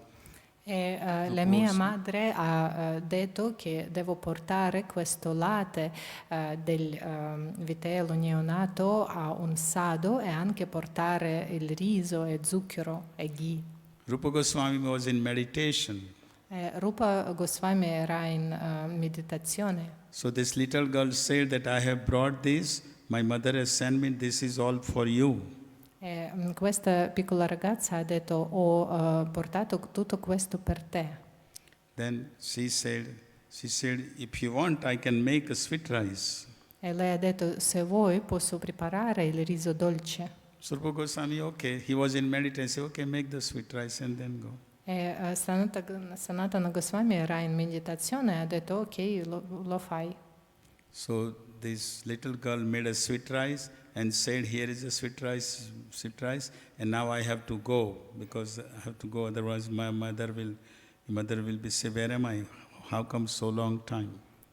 E la mia madre ha detto che devo portare questo latte del vitello neonato a un sadhu e anche portare il riso e zucchero e ghee. Rupa Goswami was in meditation. Rupa Goswami era in meditazione. So this little girl said that I have brought this, my mother has sent me, this is all for you. E questa piccola ragazza ha detto, ho portato tutto questo per te. Then she She said, if you want, I can make a sweet rice. E lei ha detto, se vuoi posso preparare il riso dolce. So Rupa Goswami, okay, he was in meditation, said, okay, make the sweet rice and then go. E Sanatana Goswami era in meditazione e ha detto, ok, lo fai. So this little girl made a sweet rice and said, here is a sweet rice, and now I have to go, because I have to go, otherwise my mother will be say, where am I? How come so long time?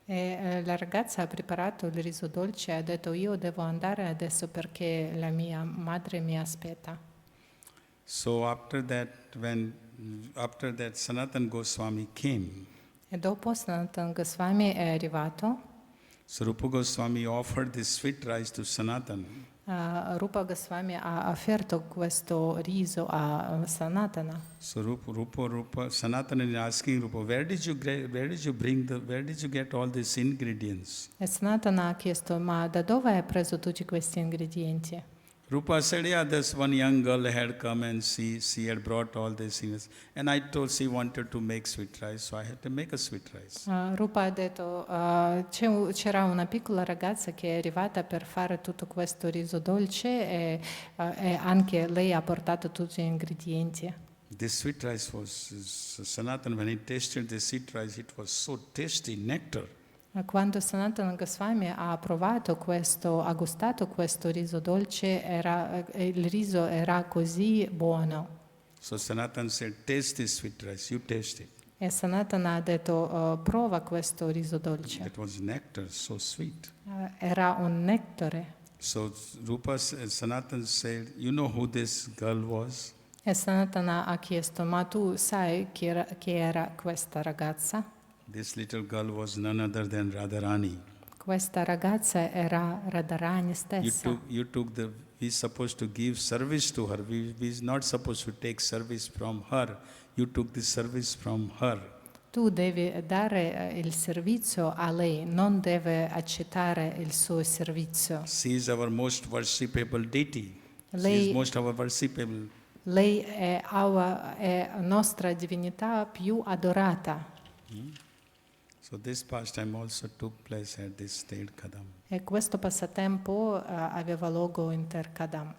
E la ragazza ha preparato il riso dolce e ha detto, io devo andare adesso perché la mia madre mi aspetta. So after that Sanatan Goswami came. E dopo Sanatana Goswami è arrivato. So Rupa Goswami offered this sweet rice to Sanatan. Rupa Goswami ha offerto questo riso a Sanatana. So Rupa Sanatana is asking Rupa, where did you get all these ingredients? E Sanatana ha chiesto, ma da dove hai preso tutti questi ingredienti? Rupa said, yeah, this one young girl had come and she had brought all these things. And I told she wanted to make sweet rice, so I had to make a sweet rice. Rupa ha detto, c'era una piccola ragazza che è arrivata per fare tutto questo riso dolce e anche lei ha portato tutti gli ingredienti. This sweet rice was, Sanatan, when he tasted the sweet rice, it was so tasty, nectar. Quando Sanatana Goswami ha provato questo, ha gustato questo riso dolce, il riso era così buono. So Sanatan said, taste this sweet rice, you taste it. E Sanatana ha detto, prova questo riso dolce. It was nectar, so sweet. Era un nettare. So Sanatan said, you know who this girl was? E Sanatana ha chiesto, ma tu sai chi era questa ragazza? This little girl was none other than Radharani. Questa ragazza era Radharani stessa. We supposed to give service to her. We not supposed to take service from her. You took the service from her. Tu devi dare il servizio a lei, non deve accettare il suo servizio. She is our most worshipable deity. She is most our worshipable. Lei è nostra divinità più adorata. So this pastime also took place at this state Kadam. E questo passatempo aveva luogo in Ter Kadam.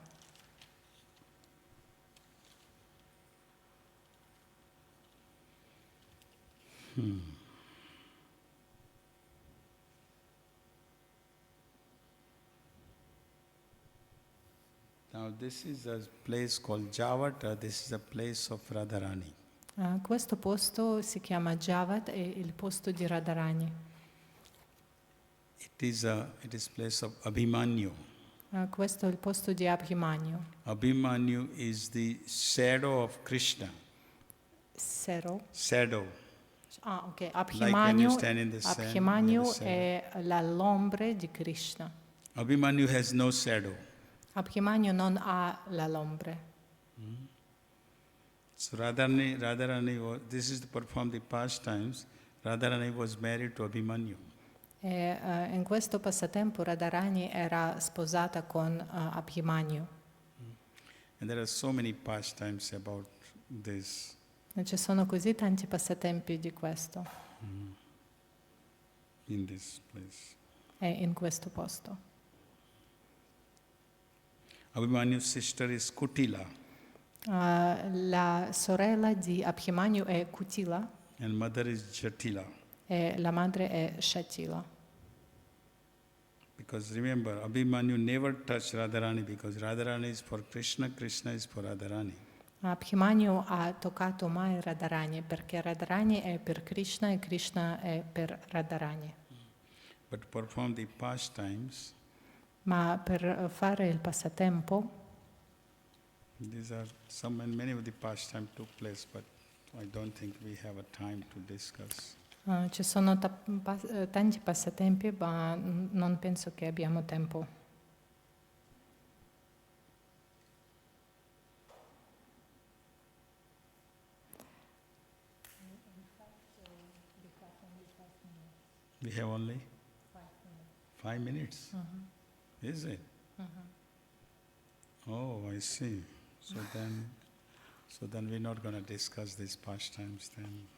Now this is a place called Javata. This is a place of Radharani. Questo posto si chiama Javat, è il posto di Radharani. It is place of Abhimanyu. Questo è il posto di Abhimanyu. Abhimanyu is the shadow of Krishna. Shadow. Ok. Abhimanyu Like è l'ombra di Krishna. Abhimanyu has no shadow. Abhimanyu non ha l'ombra. So Radharani this is to perform the pastimes. Radharani was married to Abhimanyu. In questo passatempo Radharani era sposata con Abhimanyu. And there are so many pastimes about this. E ci sono così tanti passatempi di questo. In this place. E in questo posto. Abhimanyu's sister is Kutila. La sorella di Abhimanyu è Kutila. And mother is Jatila. E la madre è Shatila. Because remember, Abhimanyu never touched Radharani because Radharani is for Krishna, Krishna is for Radharani. Abhimanyu ha toccato mai Radharani perché Radharani è per Krishna e Krishna è per Radharani. But to perform the pastimes, ma per fare il passatempo, these are some and many of the pastimes took place, but I don't think we have a time to discuss. Ci sono tanti passatempi, ma non penso che abbiamo tempo. We have only 5 minutes. Is it? Oh, I see. So then we're not going to discuss these pastimes then.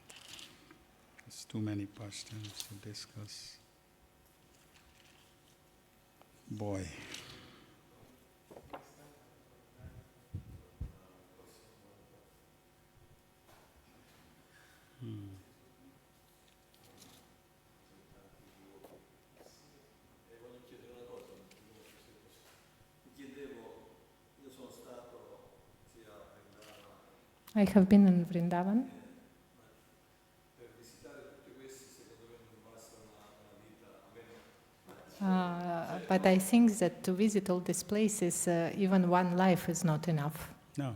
There's too many pastimes to discuss. Boy. I have been in Vrindavan. But I think that to visit all these places, even one life is not enough. No,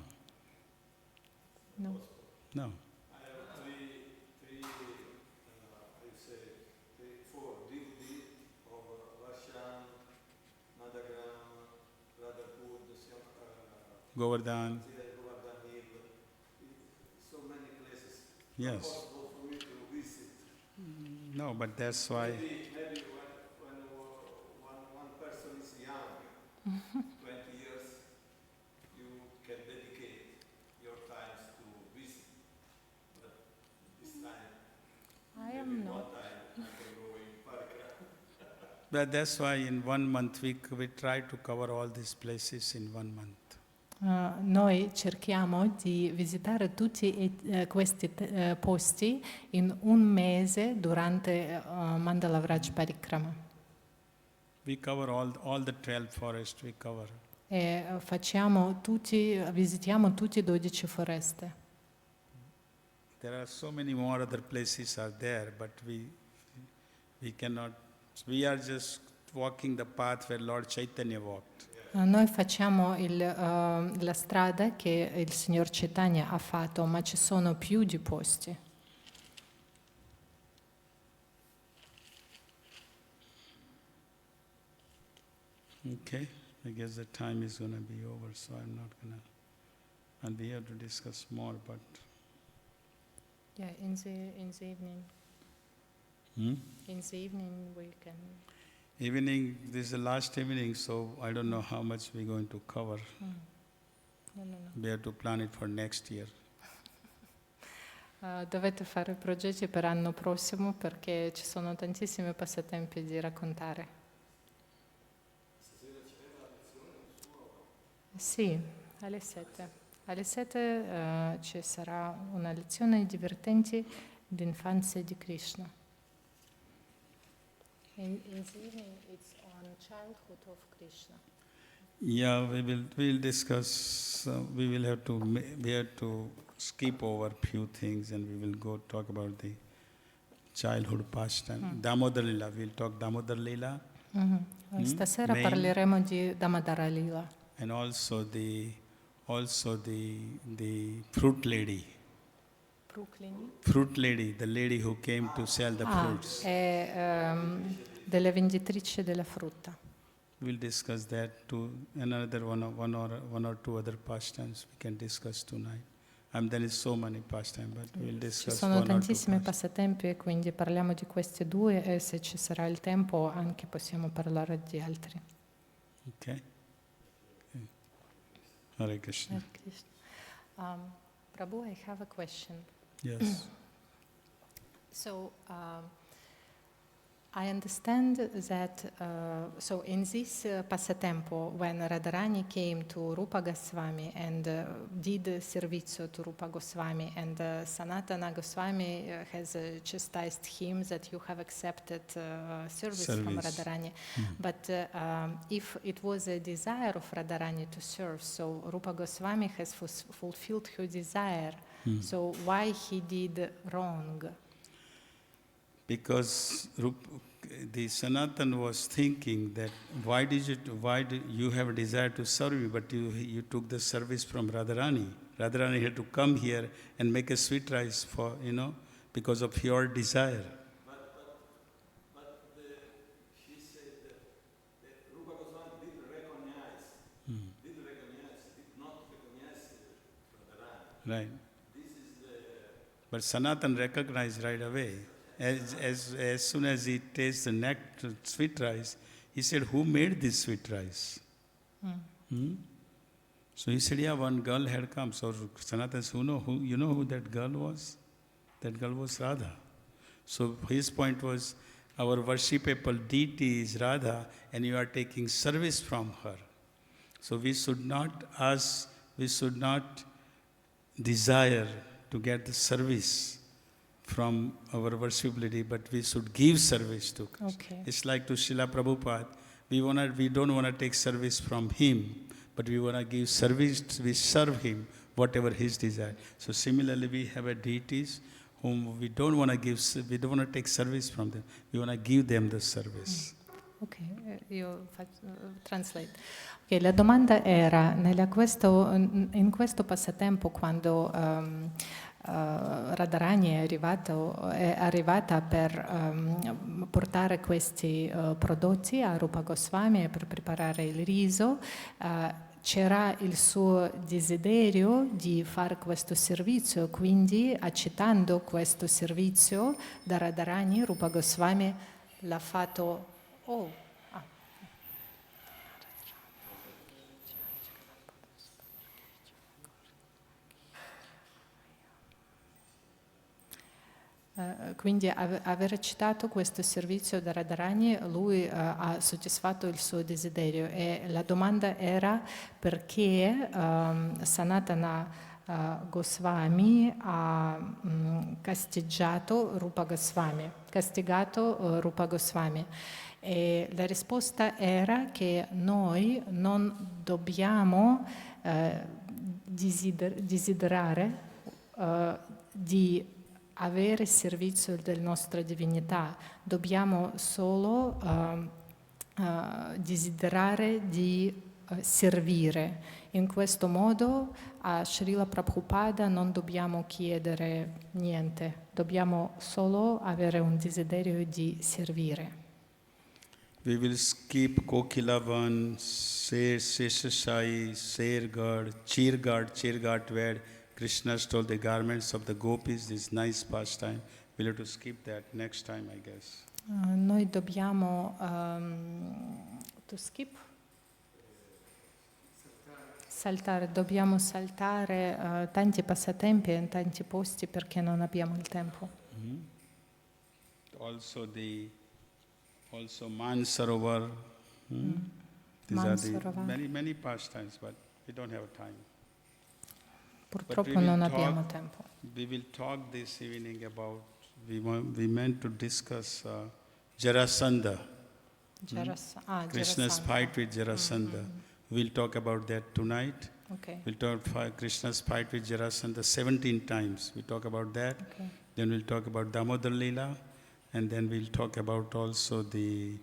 No. no. Four DVD of Russian, Nadagram, Radharpur, Govardhan. so many places. Yes. Possible for me to visit. No, but that's why. Maybe when one person is young, 20 years, you can dedicate your times to visit. But this time, I am not. one time I can go in Parikrama. But that's why in 1 month we try to cover all these places in 1 month. Noi cerchiamo di visitare tutti questi posti in un mese durante Mandala Vraj Parikrama. We cover all the 12 forests we cover. E visitiamo tutti e 12 foreste. There are so many more other places are there, but we cannot. We are just walking the path where Lord Chaitanya walked. Noi facciamo la strada che il Signor Chaitanya ha fatto, ma ci sono più di posti. Okay, I guess the time is going to be over, so I'm not going to. And we have to discuss more, but. Yeah, in the evening. Hmm? In the evening we can. Evening, this is the last evening, so I don't know how much we're going to cover. No. We have to plan it for next year. Dovete fare progetti per l'anno prossimo perché ci sono tantissimi passatempi di raccontare. Sì, alle 7. Alle 7 ci sarà una lezione divertente di infanzia di Krishna. In the evening it's on childhood of Krishna. Yeah, we'll discuss. We have to skip over few things, and we will go talk about the childhood pastime. Damodar Lila. We'll talk Damodar Lila. Stasera Main. parleremo di Damodara Lila. And also the fruit lady. Fruit lady, the lady who came to sell the fruits. È delle venditrici della frutta. We'll discuss that too. Another one or two other pastimes we can discuss tonight. There is so many pastimes, but we'll discuss. Ci sono one or two tantissimi pastimes. passatempi, quindi parliamo di questi due e se ci sarà il tempo anche possiamo parlare di altri. Okay. Hare Krishna. Hare Krishna. Prabhu, I have a question. Yes. So, I understand that, so in this passatempo, when Radharani came to Rupa Goswami and did servizio to Rupa Goswami, and Sanatana Goswami has chastised him that you have accepted service from Radharani. But if it was a desire of Radharani to serve, so Rupa Goswami has fulfilled her desire, so why he did wrong? Because the Sanatan was thinking that why did you have a desire to serve me, but you took the service from Radharani. Radharani had to come here and make a sweet rice for, because of your desire. But she said that Rupa Goswami did not recognize Radharani. Right. This is But Sanatan recognized right away. As soon as he tastes the nectar, sweet rice, he said, "Who made this sweet rice?" So he said, "Yeah, one girl had come." So Sanatan said, "You know who that girl was? That girl was Radha." So his point was, our worshipable deity is Radha, and you are taking service from her. So we should not desire to get the service from our worshipability, but we should give service to Krishna. Okay. It's like to Srila Prabhupada, we don't want to take service from him, but we want to give service, we serve him, whatever his desire. So similarly, we have a deities whom we don't want to take service from them, we want to give them the service. Ok, io translate. Ok, la domanda era, in questo passatempo, quando Radharani è arrivata per portare questi prodotti a Rupa Goswami per preparare il riso, c'era il suo desiderio di fare questo servizio, quindi accettando questo servizio da Radharani, Rupa Goswami l'ha fatto. Quindi aver accettato questo servizio da Radharani, lui ha soddisfatto il suo desiderio, e la domanda era perché Sanatana Goswami ha castigato Rupa Goswami. E la risposta era che noi non dobbiamo desiderare di avere servizio della nostra divinità, dobbiamo solo desiderare di servire. In questo modo a Srila Prabhupada non dobbiamo chiedere niente, dobbiamo solo avere un desiderio di servire. We will skip Kokilavan, Ser Seshasai, Sergad, Chirgad, where Krishna stole the garments of the gopis, this nice pastime. We'll have to skip that next time, I guess. Noi dobbiamo dobbiamo saltare tanti passatempi in tanti posti perché non abbiamo il tempo. Mm-hmm. Also Mansarovar. These are the many pastimes, but we don't have time. Purtroppo non abbiamo tempo. We will talk this evening about, we meant to discuss Jarasandha. Krishna's fight with Jarasandha. We'll talk about that tonight. Okay. We'll talk about Krishna's fight with Jarasandha 17 times. We'll talk about that. Okay. Then we'll talk about Damodar Leela. And then we'll talk about also the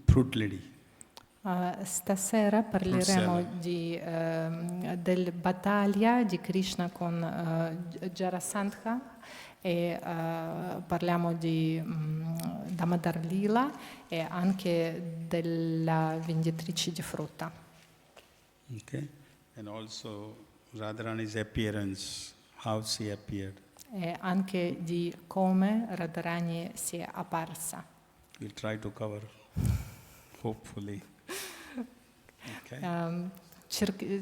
fruit lady. Stasera parleremo della battaglia di Krishna con Jarasandha e parliamo di Damodar Leela e anche della venditrice di frutta. Okay. And also Radharani's appearance, how she appeared. E anche di come Radharani si è apparsa. We'll try to cover, hopefully. Okay.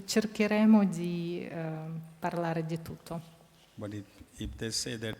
Cercheremo di parlare di tutto. But if they say that